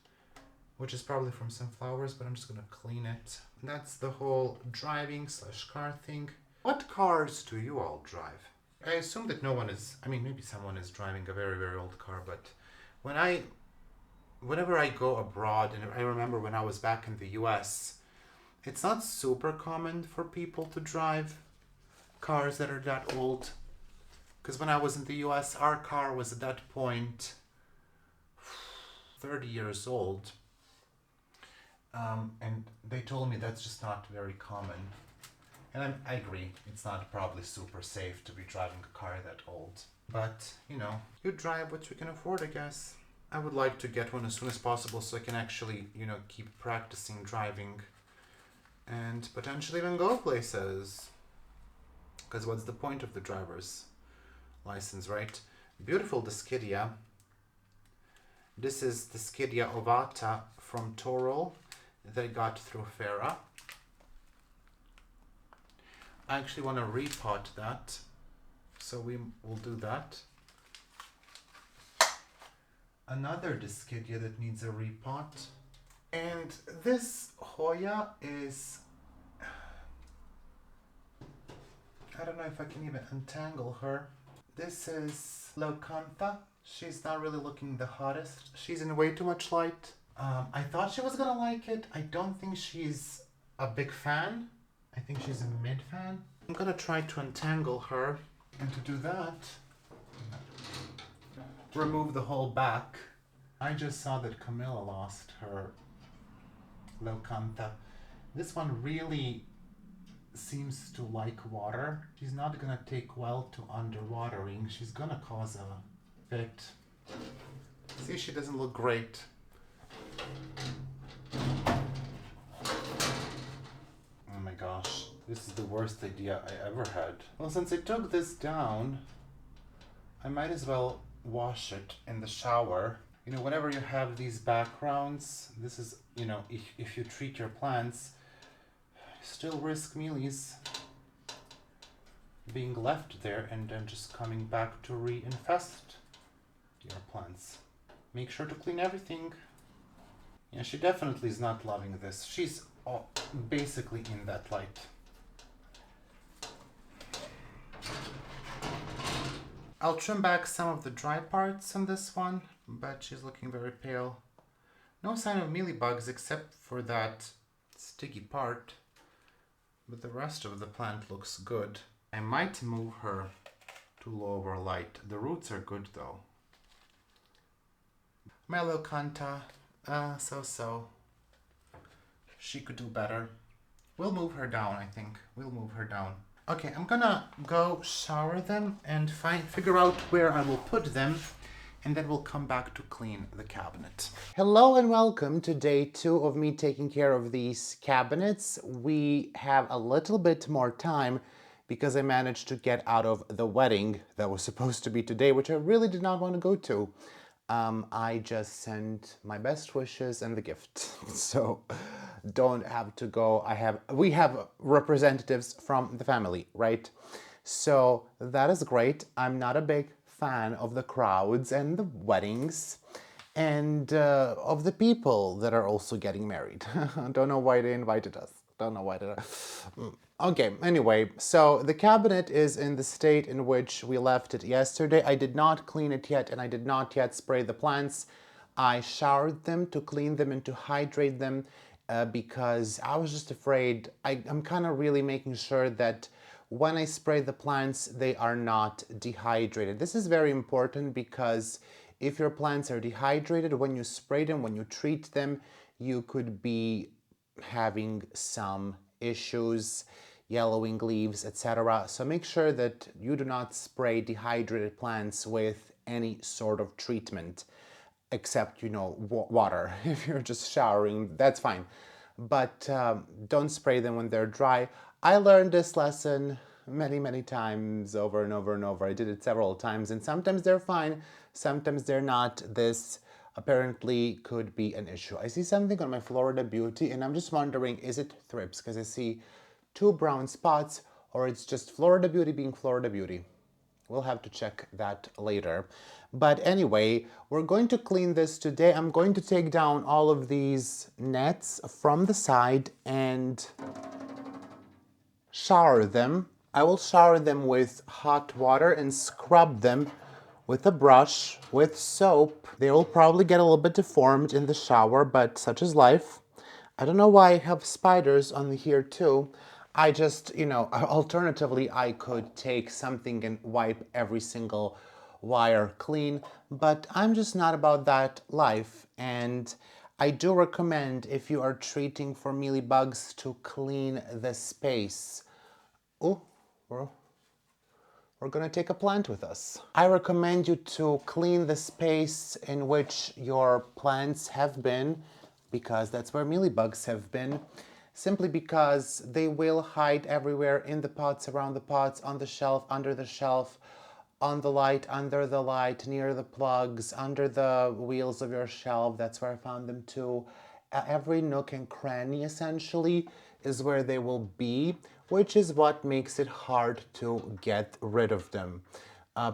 which is probably from some flowers, but I'm just gonna clean it. And that's the whole driving / car thing. What cars do you all drive? I assume that no one is, I mean, maybe someone is driving a very, very old car, but whenever I go abroad, and I remember when I was back in the US, it's not super common for people to drive cars that are that old. Because when I was in the US, our car was at that point 30 years old. And they told me that's just not very common. And I agree, it's not probably super safe to be driving a car that old. But, you know, you drive what you can afford, I guess. I would like to get one as soon as possible so I can actually, you know, keep practicing driving and potentially even go places. Because what's the point of the driver's license, right? Beautiful Discidia. This is Discidia ovata from Toro that I got through Farah. I actually want to repot that, so we will do that. Another Discidia that needs a repot. And this Hoya is, I don't know if I can even untangle her. This is Locantha. She's not really looking the hottest. She's in way too much light. I thought she was gonna like it. I don't think she's a big fan. I think she's a mid fan. I'm gonna try to untangle her. And to do that, remove the whole back. I just saw that Camilla lost her Locantha. This one really seems to like water. She's not gonna take well to underwatering. She's gonna cause a fit. See, she doesn't look great. Oh my gosh, this is the worst idea I ever had. Well, since I took this down, I might as well wash it in the shower. You know, whenever you have these backgrounds, this is, you know, if you treat your plants, you still risk mealies being left there and then just coming back to reinfest your plants. Make sure to clean everything. Yeah, she definitely is not loving this. She's basically in that light. I'll trim back some of the dry parts on this one, but she's looking very pale. No sign of mealybugs except for that sticky part, but the rest of the plant looks good. I might move her Too lower light. The roots are good though. My little Kanta, so. She could do better. We'll move her down, I think. We'll move her down. Okay, I'm gonna go shower them and figure out where I will put them, and then we'll come back to clean the cabinet. Hello and welcome to day 2 of me taking care of these cabinets. We have a little bit more time because I managed to get out of the wedding that was supposed to be today, which I really did not want to go to. I just sent my best wishes and the gift. So don't have to go. We have representatives from the family, right? So that is great. I'm not a big fan of the crowds and the weddings and of the people that are also getting married. Don't know why they invited us. Don't know why they... Okay, anyway, so the cabinet is in the state in which we left it yesterday. I did not clean it yet, and I did not yet spray the plants. I showered them to clean them and to hydrate them because I was just afraid. I'm kind of really making sure that when I spray the plants, they are not dehydrated. This is very important because if your plants are dehydrated, when you spray them, when you treat them, you could be having some issues, yellowing leaves, etc. So make sure that you do not spray dehydrated plants with any sort of treatment, except, water. If you're just showering, that's fine. But don't spray them when they're dry. I learned this lesson many times over and over and over. I did it several times, and sometimes they're fine, sometimes they're not. This apparently could be an issue. I see something on my Florida Beauty, and I'm just wondering, is it thrips? Because I see 2 brown spots, or it's just Florida Beauty being Florida Beauty. We'll have to check that later. But anyway, we're going to clean this today. I'm going to take down all of these nets from the side and shower them. I will shower them with hot water and scrub them with a brush, with soap. They will probably get a little bit deformed in the shower, but such is life. I don't know why I have spiders on here too. I just, alternatively, I could take something and wipe every single wire clean, but I'm just not about that life. And I do recommend, if you are treating for mealybugs, to clean the space. Oh, we're gonna take a plant with us. I recommend you to clean the space in which your plants have been, because that's where mealybugs have been, simply because they will hide everywhere in the pots, around the pots, on the shelf, under the shelf, on the light, under the light, near the plugs, under the wheels of your shelf. That's where I found them too. Every nook and cranny, essentially, is where they will be, which is what makes it hard to get rid of them.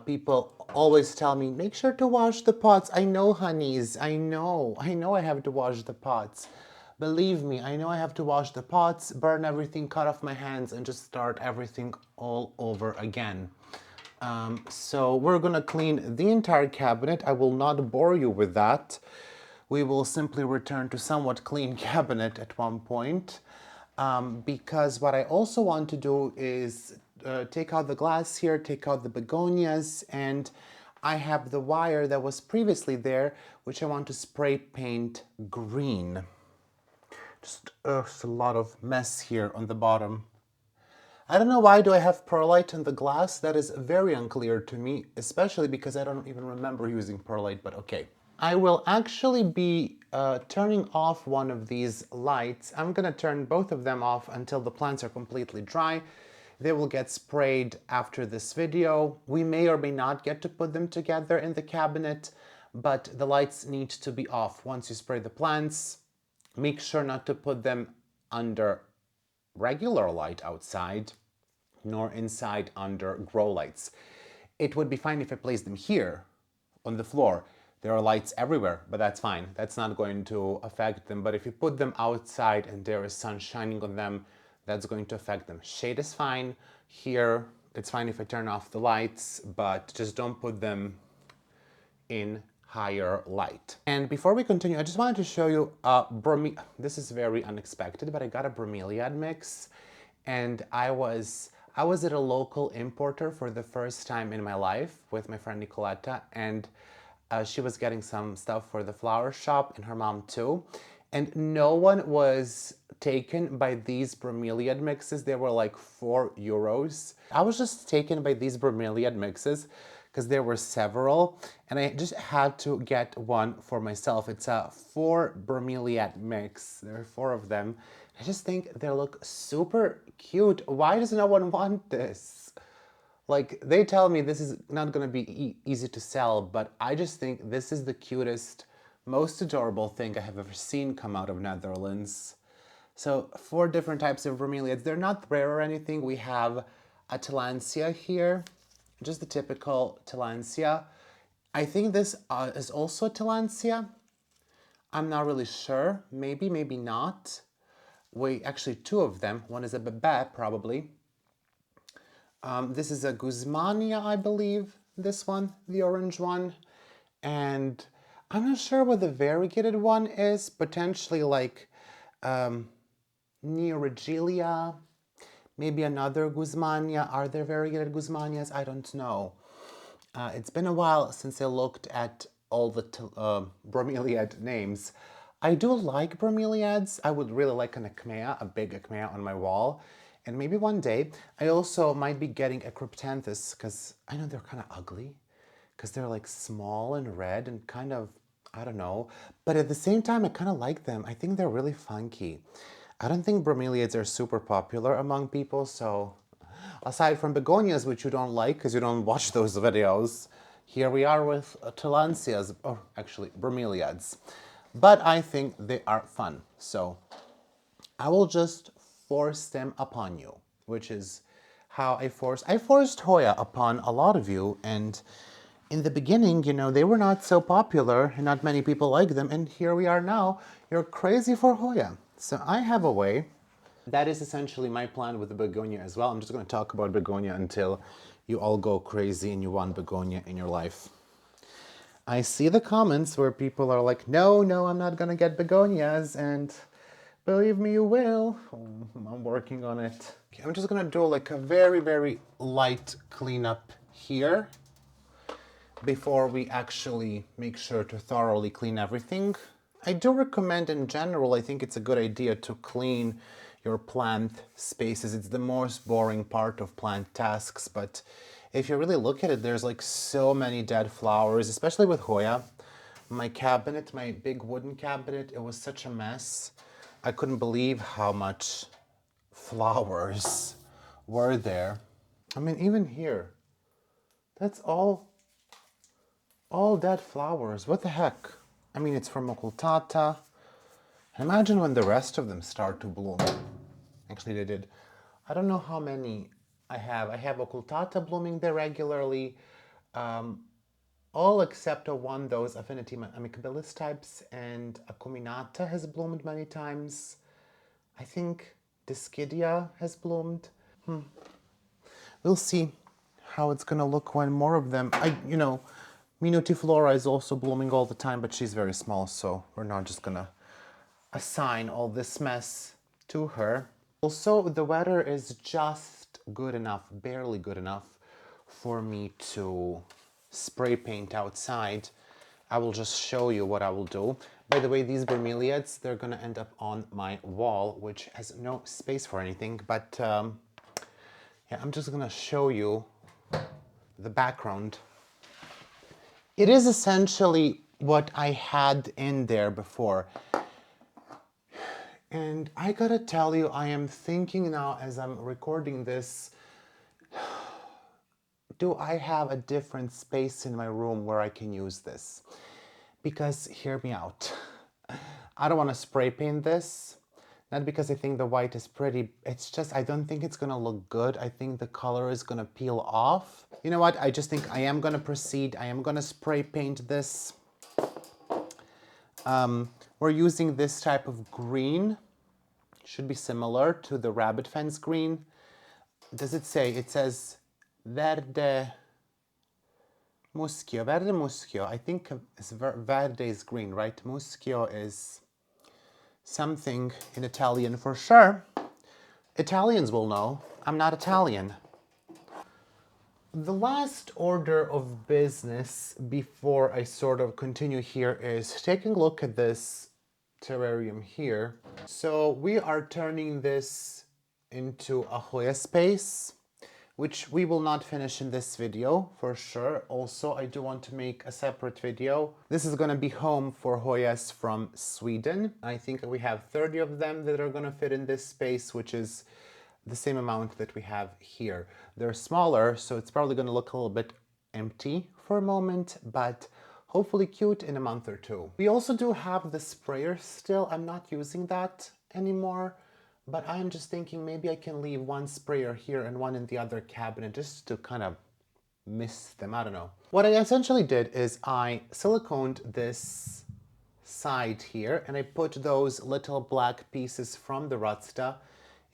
People always tell me, make sure to wash the pots. I know, honeys, I know I have to wash the pots. Believe me, I know I have to wash the pots, burn everything, cut off my hands, and just start everything all over again. So we're gonna clean the entire cabinet. I will not bore you with that. We will simply return to somewhat clean cabinet at one point. Because what I also want to do is take out the glass here, take out the begonias, and I have the wire that was previously there, which I want to spray paint green. Just a lot of mess here on the bottom. I don't know why do I have perlite in the glass. That is very unclear to me, especially because I don't even remember using perlite, but okay. I will actually be turning off one of these lights. I'm gonna turn both of them off until the plants are completely dry. They will get sprayed after this video. We may or may not get to put them together in the cabinet, but the lights need to be off once you spray the plants. Make sure not to put them under regular light outside, nor inside under grow lights. It would be fine if I placed them here on the floor. There are lights everywhere, but that's fine. That's not going to affect them. But if you put them outside and there is sun shining on them, that's going to affect them. Shade is fine. Here, it's fine if I turn off the lights, but just don't put them in higher light. And before we continue, I just wanted to show you this is very unexpected, but I got a bromeliad mix, and I was I was at a local importer for the first time in my life with my friend Nicoletta, and she was getting some stuff for the flower shop, and her mom too. And no one was taken by these bromeliad mixes. They were like €4. I was just taken by these bromeliad mixes because there were several, and I just had to get one for myself. It's a 4 bromeliad mix. There are 4 of them. I just think they look super cute. Why does no one want this? Like, they tell me this is not gonna be easy to sell, but I just think this is the cutest, most adorable thing I have ever seen come out of Netherlands. So 4 different types of bromeliads. They're not rare or anything. We have a tillandsia here, just the typical tillandsia. I think this is also a tillandsia. I'm not really sure. Maybe, maybe not. Actually 2 of them. One is a bebe, probably. This is a Guzmania, I believe. This one, the orange one. And I'm not sure what the variegated one is. Potentially like Neoregelia. Maybe another Guzmania. Are there variegated Guzmanias? I don't know. It's been a while since I looked at all the bromeliad names. I do like bromeliads. I would really like an acmea, a big acmea on my wall. And maybe one day, I also might be getting a cryptanthus, because I know they're kind of ugly, because they're like small and red and kind of, I don't know. But at the same time, I kind of like them. I think they're really funky. I don't think bromeliads are super popular among people, so aside from begonias, which you don't like because you don't watch those videos, here we are with tillandsias, or actually bromeliads. But I think they are fun, so I will just force them upon you, which is how I forced Hoya upon a lot of you, and in the beginning, you know, they were not so popular and not many people like them, and here we are now. You're crazy for Hoya. So I have a way. That is essentially my plan with the begonia as well. I'm just going to talk about begonia until you all go crazy and you want begonia in your life. I see the comments where people are like, no, I'm not going to get begonias, and believe me, you will. I'm working on it. Okay, I'm just going to do like a very, very light cleanup here before we actually make sure to thoroughly clean everything. I do recommend in general, I think it's a good idea to clean your plant spaces. It's the most boring part of plant tasks, but if you really look at it, there's like so many dead flowers, especially with Hoya. My cabinet, my big wooden cabinet, it was such a mess. I couldn't believe how much flowers were there. I mean, even here, that's all dead flowers. What the heck? I mean, it's from occultata. Imagine when the rest of them start to bloom. Actually, they did. I don't know how many I have. I have occultata blooming there regularly. All except one, those affinity amicabilis types, and acuminata has bloomed many times. I think Discidia has bloomed. We'll see how it's gonna look when more of them. Minutiflora is also blooming all the time, but she's very small, so we're not just gonna assign all this mess to her. Also, the weather is just good enough, barely good enough, for me to spray paint outside. I will just show you what I will do. By the way, these bromeliads, they're gonna end up on my wall, which has no space for anything, but yeah, I'm just gonna show you the background. It is essentially what I had in there before. And I gotta tell you, I am thinking now as I'm recording this, do I have a different space in my room where I can use this? Because, hear me out, I don't want to spray paint this, not because I think the white is pretty, it's just I don't think it's gonna look good. I think the color is gonna peel off. You know what, I just think I am gonna proceed. I am gonna spray paint this. We're using this type of green. Should be similar to the rabbit fence green. Does it say? It says verde muschio. Verde muschio. I think verde is green, right? Muschio is something in Italian for sure. Italians will know. I'm not Italian. The last order of business before I sort of continue here is taking a look at this terrarium here. So we are turning this into a Hoya space, which we will not finish in this video for sure. Also, I do want to make a separate video. This is going to be home for Hoyas from Sweden. I think we have 30 of them that are going to fit in this space, which is the same amount that we have here. They're smaller, so it's probably going to look a little bit empty for a moment, but hopefully cute in a month or two. We also do have the sprayer still. I'm not using that anymore, but I'm just thinking maybe I can leave one sprayer here and one in the other cabinet just to kind of mist them. I don't know. What I essentially did is I siliconed this side here and I put those little black pieces from the RUDSTA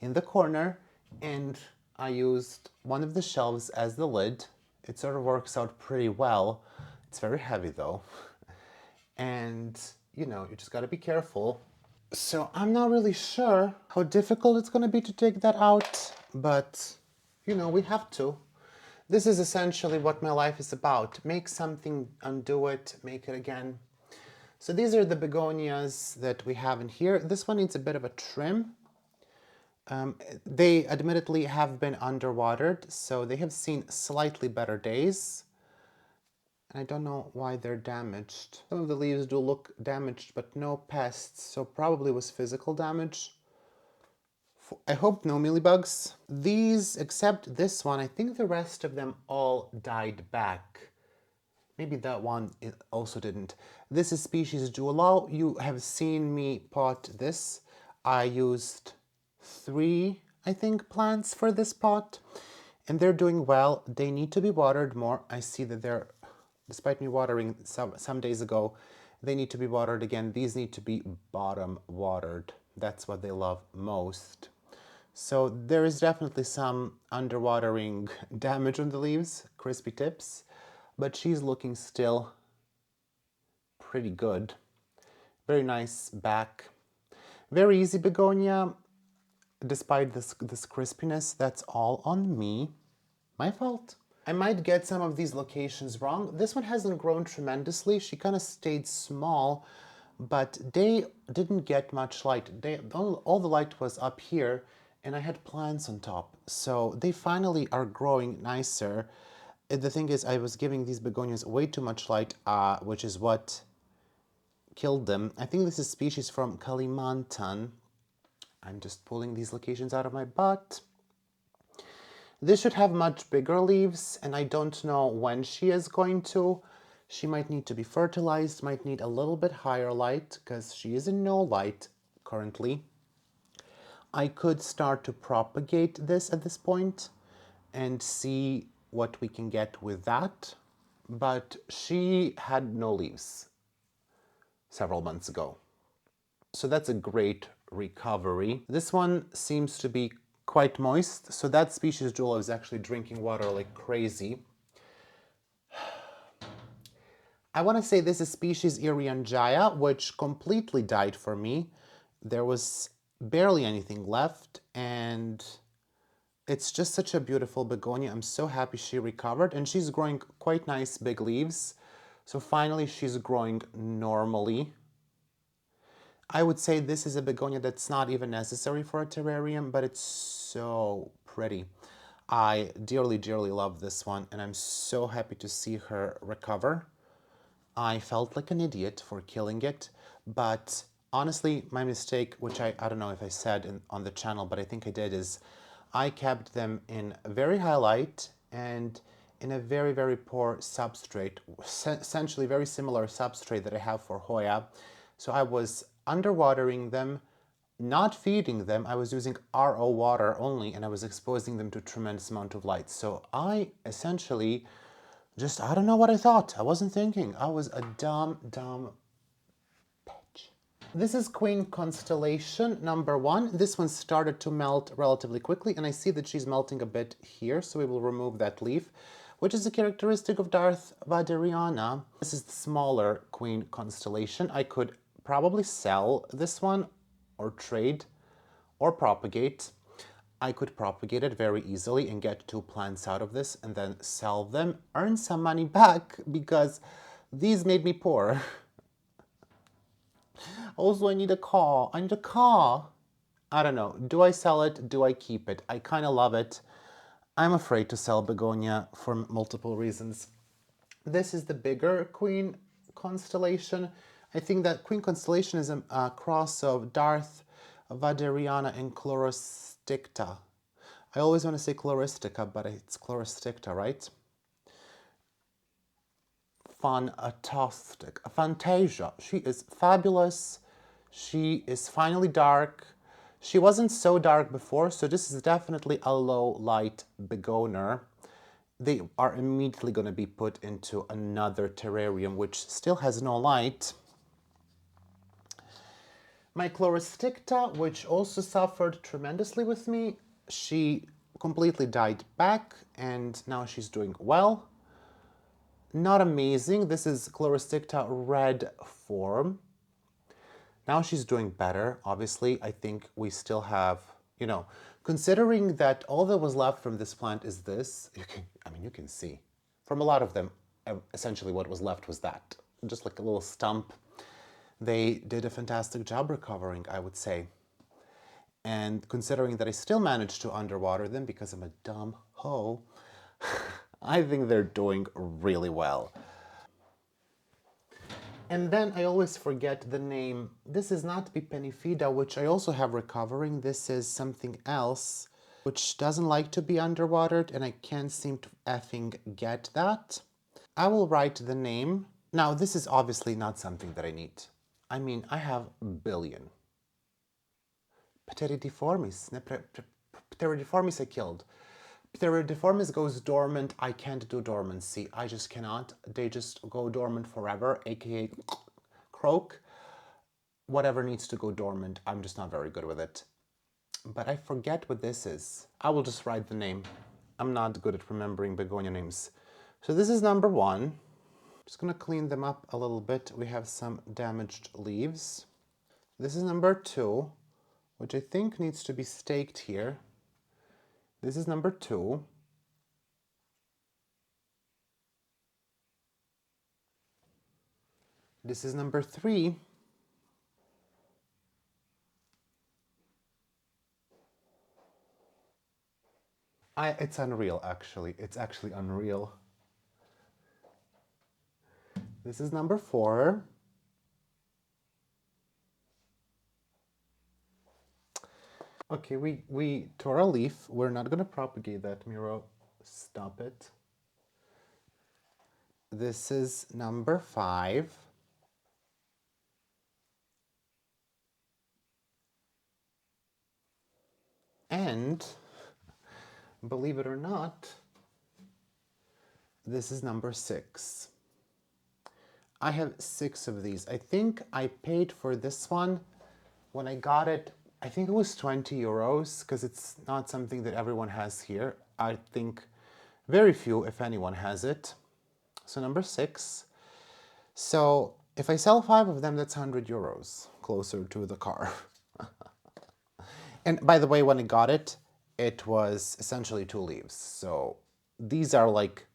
in the corner, and I used one of the shelves as the lid. It sort of works out pretty well. It's very heavy though. And you know, you just gotta be careful. So I'm not really sure how difficult it's gonna be to take that out, but you know, we have to. This is essentially what my life is about. Make something, undo it, make it again. So these are the begonias that we have in here. This one needs a bit of a trim. They admittedly have been underwatered, so they have seen slightly better days. And I don't know why they're damaged. Some of the leaves do look damaged, but no pests, so probably was physical damage. I hope no mealybugs. These, except this one, I think the rest of them all died back. Maybe that one also didn't. This is species Julau. You have seen me pot this. I used 3, I think, plants for this pot, and they're doing well. They need to be watered more. I see that they're, despite me watering some days ago, they need to be watered again. These need to be bottom watered. That's what they love most. So there is definitely some underwatering damage on the leaves, crispy tips, but she's looking still pretty good. Very nice back. Very easy begonia. Despite this crispiness, that's all on me. My fault. I might get some of these locations wrong. This one hasn't grown tremendously. She kind of stayed small, but they didn't get much light. All the light was up here, and I had plants on top. So they finally are growing nicer. The thing is, I was giving these begonias way too much light, which is what killed them. I think this is species from Kalimantan. I'm just pulling these locations out of my butt. This should have much bigger leaves, and I don't know when she is going to. She might need to be fertilized, might need a little bit higher light, because she is in no light currently. I could start to propagate this at this point and see what we can get with that, but she had no leaves several months ago. So that's a great recovery. This one seems to be quite moist, so that species Jewel is actually drinking water like crazy. I want to say this is species Irianjaya, which completely died for me. There was barely anything left, and it's just such a beautiful begonia. I'm so happy she recovered, and she's growing quite nice big leaves. So finally she's growing normally. I would say this is a begonia that's not even necessary for a terrarium, but it's so pretty. I dearly, dearly love this one, and I'm so happy to see her recover. I felt like an idiot for killing it, but honestly, my mistake, which I don't know if I said on the channel, but I think I did, is I kept them in very high light and in a very, very poor substrate, essentially very similar substrate that I have for Hoya. So I was underwatering them, not feeding them. I was using RO water only, and I was exposing them to a tremendous amount of light. So I essentially just, I don't know what I thought. I wasn't thinking. I was a dumb bitch. This is Queen Constellation number 1. This one started to melt relatively quickly, and I see that she's melting a bit here, so we will remove that leaf, which is a characteristic of Darth Vaderiana. This is the smaller Queen Constellation. I could probably sell this one or trade or propagate. I could propagate it very easily and get 2 plants out of this and then sell them, earn some money back because these made me poor. Also, I need a car. I need a car. I don't know. Do I sell it? Do I keep it? I kind of love it. I'm afraid to sell begonia for multiple reasons. This is the bigger queen constellation. I think that queen constellation is a cross of Darth, Vaderiana, and Chlorosticta. I always want to say Chloristica, but it's Chlorosticta, right? Fantastic. Fantasia. She is fabulous. She is finally dark. She wasn't so dark before, so this is definitely a low light begoner. They are immediately going to be put into another terrarium, which still has no light. My Chloristicta, which also suffered tremendously with me, she completely died back, and now she's doing well. Not amazing. This is Chloristicta red form. Now she's doing better. Obviously, I think we still have, you know, considering that all that was left from this plant is this, you can see. From a lot of them, essentially what was left was that. Just like a little stump. They did a fantastic job recovering, I would say. And considering that I still managed to underwater them because I'm a dumb hoe, I think they're doing really well. And then I always forget the name. This is not Bipenifida, which I also have recovering. This is something else, which doesn't like to be underwatered, and I can't seem to effing get that. I will write the name. Now, this is obviously not something that I need. I mean, I have a billion. Pteridiformis. Pteridiformis I killed. Pteridiformis goes dormant. I can't do dormancy. I just cannot. They just go dormant forever, aka croak. Whatever needs to go dormant, I'm just not very good with it. But I forget what this is. I will just write the name. I'm not good at remembering begonia names. So this is number 1. Just gonna clean them up a little bit. We have some damaged leaves. This is number 2, which I think needs to be staked here. This is number 2. This is number 3. It's unreal, actually. It's actually unreal. This is number 4. Okay, we tore a leaf. We're not going to propagate that, Miro. Stop it. This is number 5. And, believe it or not, this is number 6. I have 6 of these. I think I paid for this one when I got it. I think it was 20 euros because it's not something that everyone has here. I think very few, if anyone, has it. So number 6. So if I sell 5 of them, that's 100 euros closer to the car. And by the way, when I got it, it was essentially 2 leaves. So these are like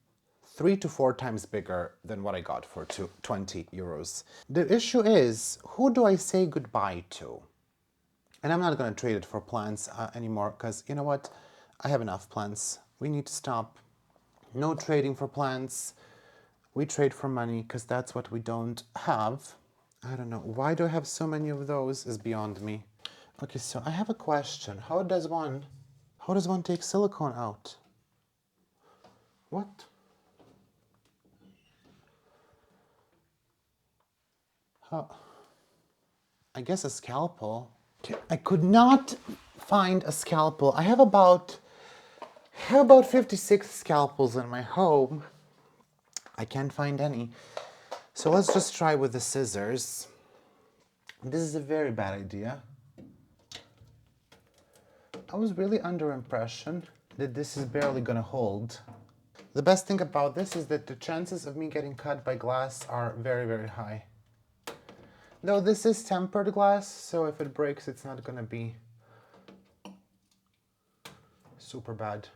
3 to 4 times bigger than what I got for 20 euros. The issue is, who do I say goodbye to? And I'm not going to trade it for plants anymore because, you know what? I have enough plants. We need to stop. No trading for plants. We trade for money because that's what we don't have. I don't know. Why do I have so many of those is beyond me. Okay, so I have a question. How does one take silicone out? What? How? I guess a scalpel. I could not find a scalpel. I have about 56 scalpels in my home. I can't find any. So let's just try with the scissors. This is a very bad idea. I was really under impression that this is barely gonna hold. The best thing about this is that the chances of me getting cut by glass are very, very high. Though this is tempered glass, so if it breaks, it's not gonna be super bad.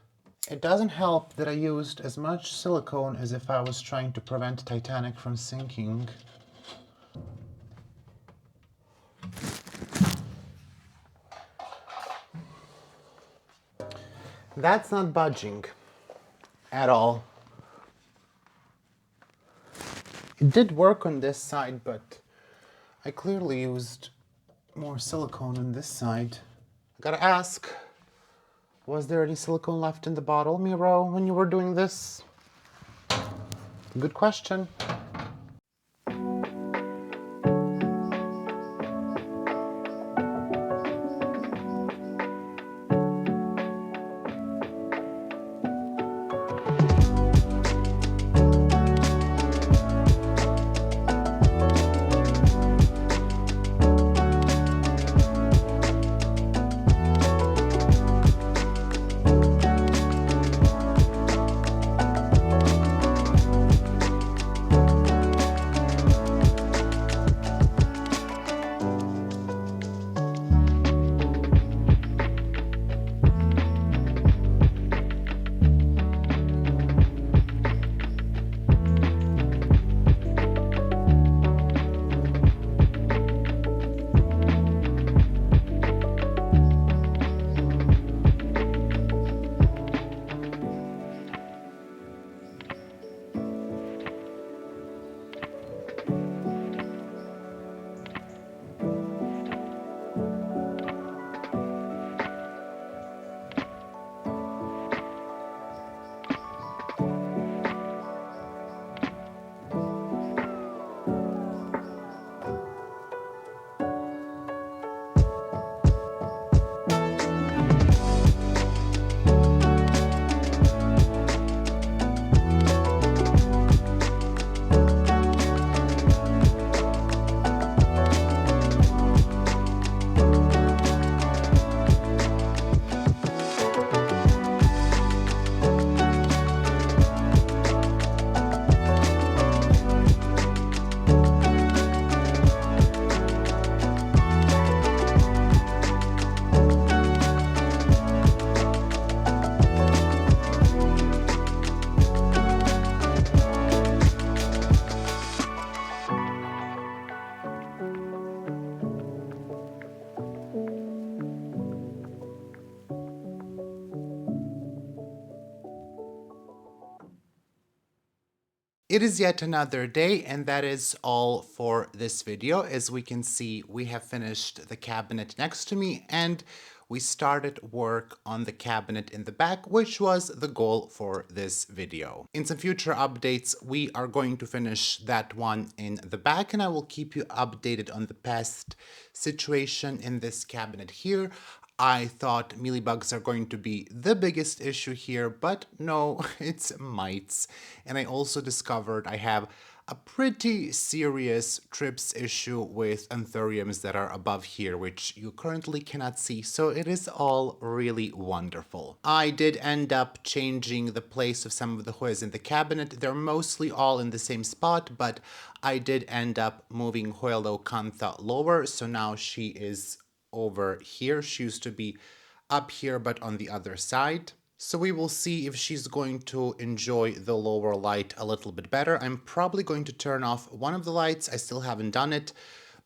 It doesn't help that I used as much silicone as if I was trying to prevent Titanic from sinking. That's not budging at all. It did work on this side, but I clearly used more silicone on this side. I gotta ask, was there any silicone left in the bottle, Miro, when you were doing this? Good question. It is yet another day, and that is all for this video. As we can see, we have finished the cabinet next to me, and we started work on the cabinet in the back, which was the goal for this video. In some future updates, we are going to finish that one in the back, and I will keep you updated on the pest situation in this cabinet here. I thought mealybugs are going to be the biggest issue here, but no, it's mites. And I also discovered I have a pretty serious trips issue with anthuriums that are above here, which you currently cannot see, so it is all really wonderful. I did end up changing the place of some of the Hoyas in the cabinet. They're mostly all in the same spot, but I did end up moving Hoya Locantha lower, so now she is over here. She used to be up here, but on the other side. So we will see if she's going to enjoy the lower light a little bit better. I'm probably going to turn off one of the lights. I still haven't done it,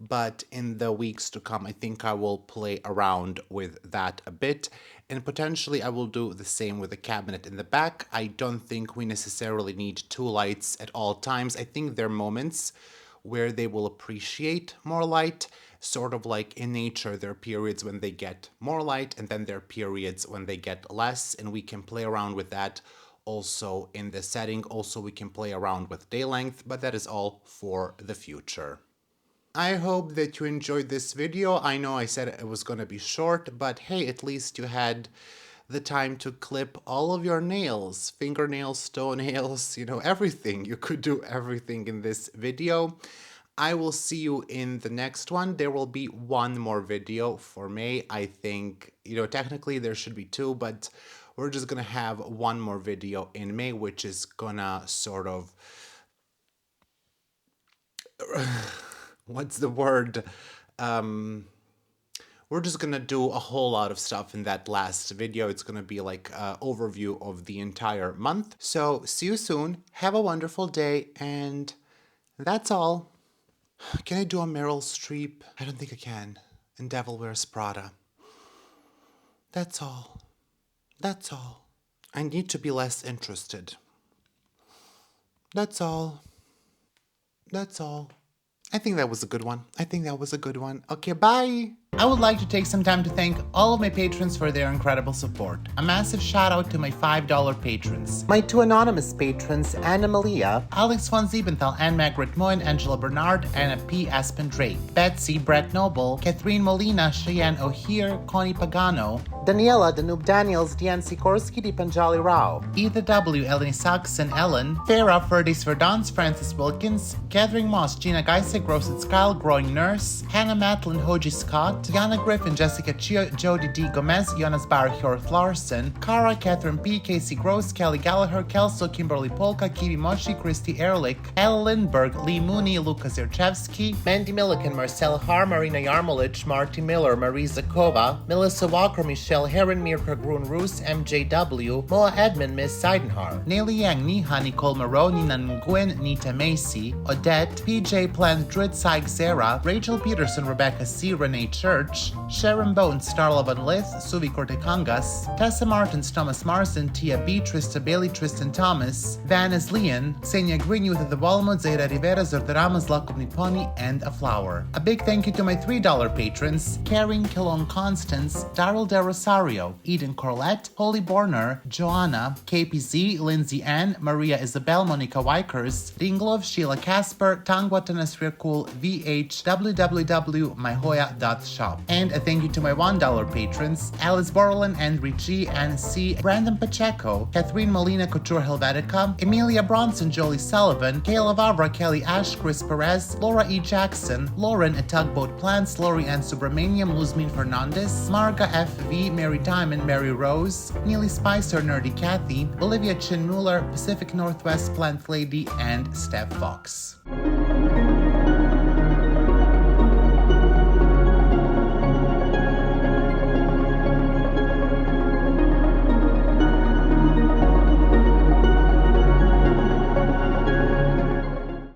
but in the weeks to come, I think I will play around with that a bit. And potentially I will do the same with the cabinet in the back. I don't think we necessarily need two lights at all times. I think there are moments where they will appreciate more light. Sort of like in nature, there are periods when they get more light, and then there are periods when they get less, and we can play around with that also in the setting. Also, we can play around with day length, but that is all for the future. I hope that you enjoyed this video. I know I said it was going to be short, but hey, at least you had the time to clip all of your nails, fingernails, toenails, everything. You could do everything in this video. I will see you in the next one. There will be one more video for May. I think, technically there should be two, but we're just gonna have one more video in May, which is gonna sort of, what's the word? we're just gonna do a whole lot of stuff in that last video. It's gonna be like an overview of the entire month. So see you soon. Have a wonderful day, and that's all. Can I do a Meryl Streep? I don't think I can. In Devil Wears Prada. That's all. That's all. I need to be less interested. That's all. That's all. I think that was a good one. Okay, bye! I would like to take some time to thank all of my patrons for their incredible support. A massive shout out to my $5 patrons. My 2 anonymous patrons, Anna Malia, Alex von Siebenthal, Anne Margaret Moyne, Angela Bernard, Anna P. Aspen Drake, Betsy, Brett Noble, Catherine Molina, Cheyenne O'Hear, Connie Pagano, Daniela, Danube Daniels, Diane Sikorsky, Dipanjali Rao, Etha W, Eleni Saxon, Ellen, Farah, Ferdis Verdance, Francis Wilkins, Gathering Moss, Gina Geisig, Roasted Skyle, Growing Nurse, Hannah Matlin, Hoji Scott, Yana Griffin, Jessica Chio, Jody D. Gomez, Jonas Barr, Hjorth Larson, Cara, Catherine P., Casey Gross, Kelly Gallagher, Kelso, Kimberly Polka, Kiwi Moshi, Christy Ehrlich, Elle Lindberg, Lee Mooney, Lucas Irchevsky, Mandy Milliken, Marcel Har, Marina Yarmolich, Marty Miller, Marie Zakova, Melissa Walker, Michelle Heron, Mirka Grun-Roos, MJW, Moa Edmund, Miss Seidenhar, Nelly Yang, Niha, Nicole Moreau, Nina Nguyen, Nita Macy, Odette, PJ Plant, Drid Saig Zera, Rachel Peterson, Rebecca C., Renee Church, Sharon Bones, Starla Van Lith, Suvi Cortecangas, Tessa Martins, Thomas Marsden, Tia B., Trista Bailey, Tristan Thomas, Vanis Leon, Xenia Green, Youth of the Walmud, Zaira Rivera, Zordarama, Zlakov Niponi, and A Flower. A big thank you to my $3 patrons, Karen Kilon Constance, Daryl De Rosario, Eden Corlett, Holly Borner, Joanna, KPZ, Lindsay Ann, Maria Isabel, Monica Wykers, Dinglov, Sheila Casper, Tangwa Tanasriakul, VH, www.myhoya.shop. And a thank you to my $1 patrons, Alice Borland, Andrew G, Anna C, Brandon Pacheco, Catherine Molina, Couture Helvetica, Emilia Bronson, Jolie Sullivan, Kayla Vavra, Kelly Ash, Chris Perez, Laura E. Jackson, Lauren at Tugboat Plants, Lori Ann Subramaniam, Luzmin Fernandez, Marga FV, Mary Diamond, Mary Rose, Neely Spicer, Nerdy Kathy, Olivia Chin Mueller, Pacific Northwest Plant Lady, and Steph Fox.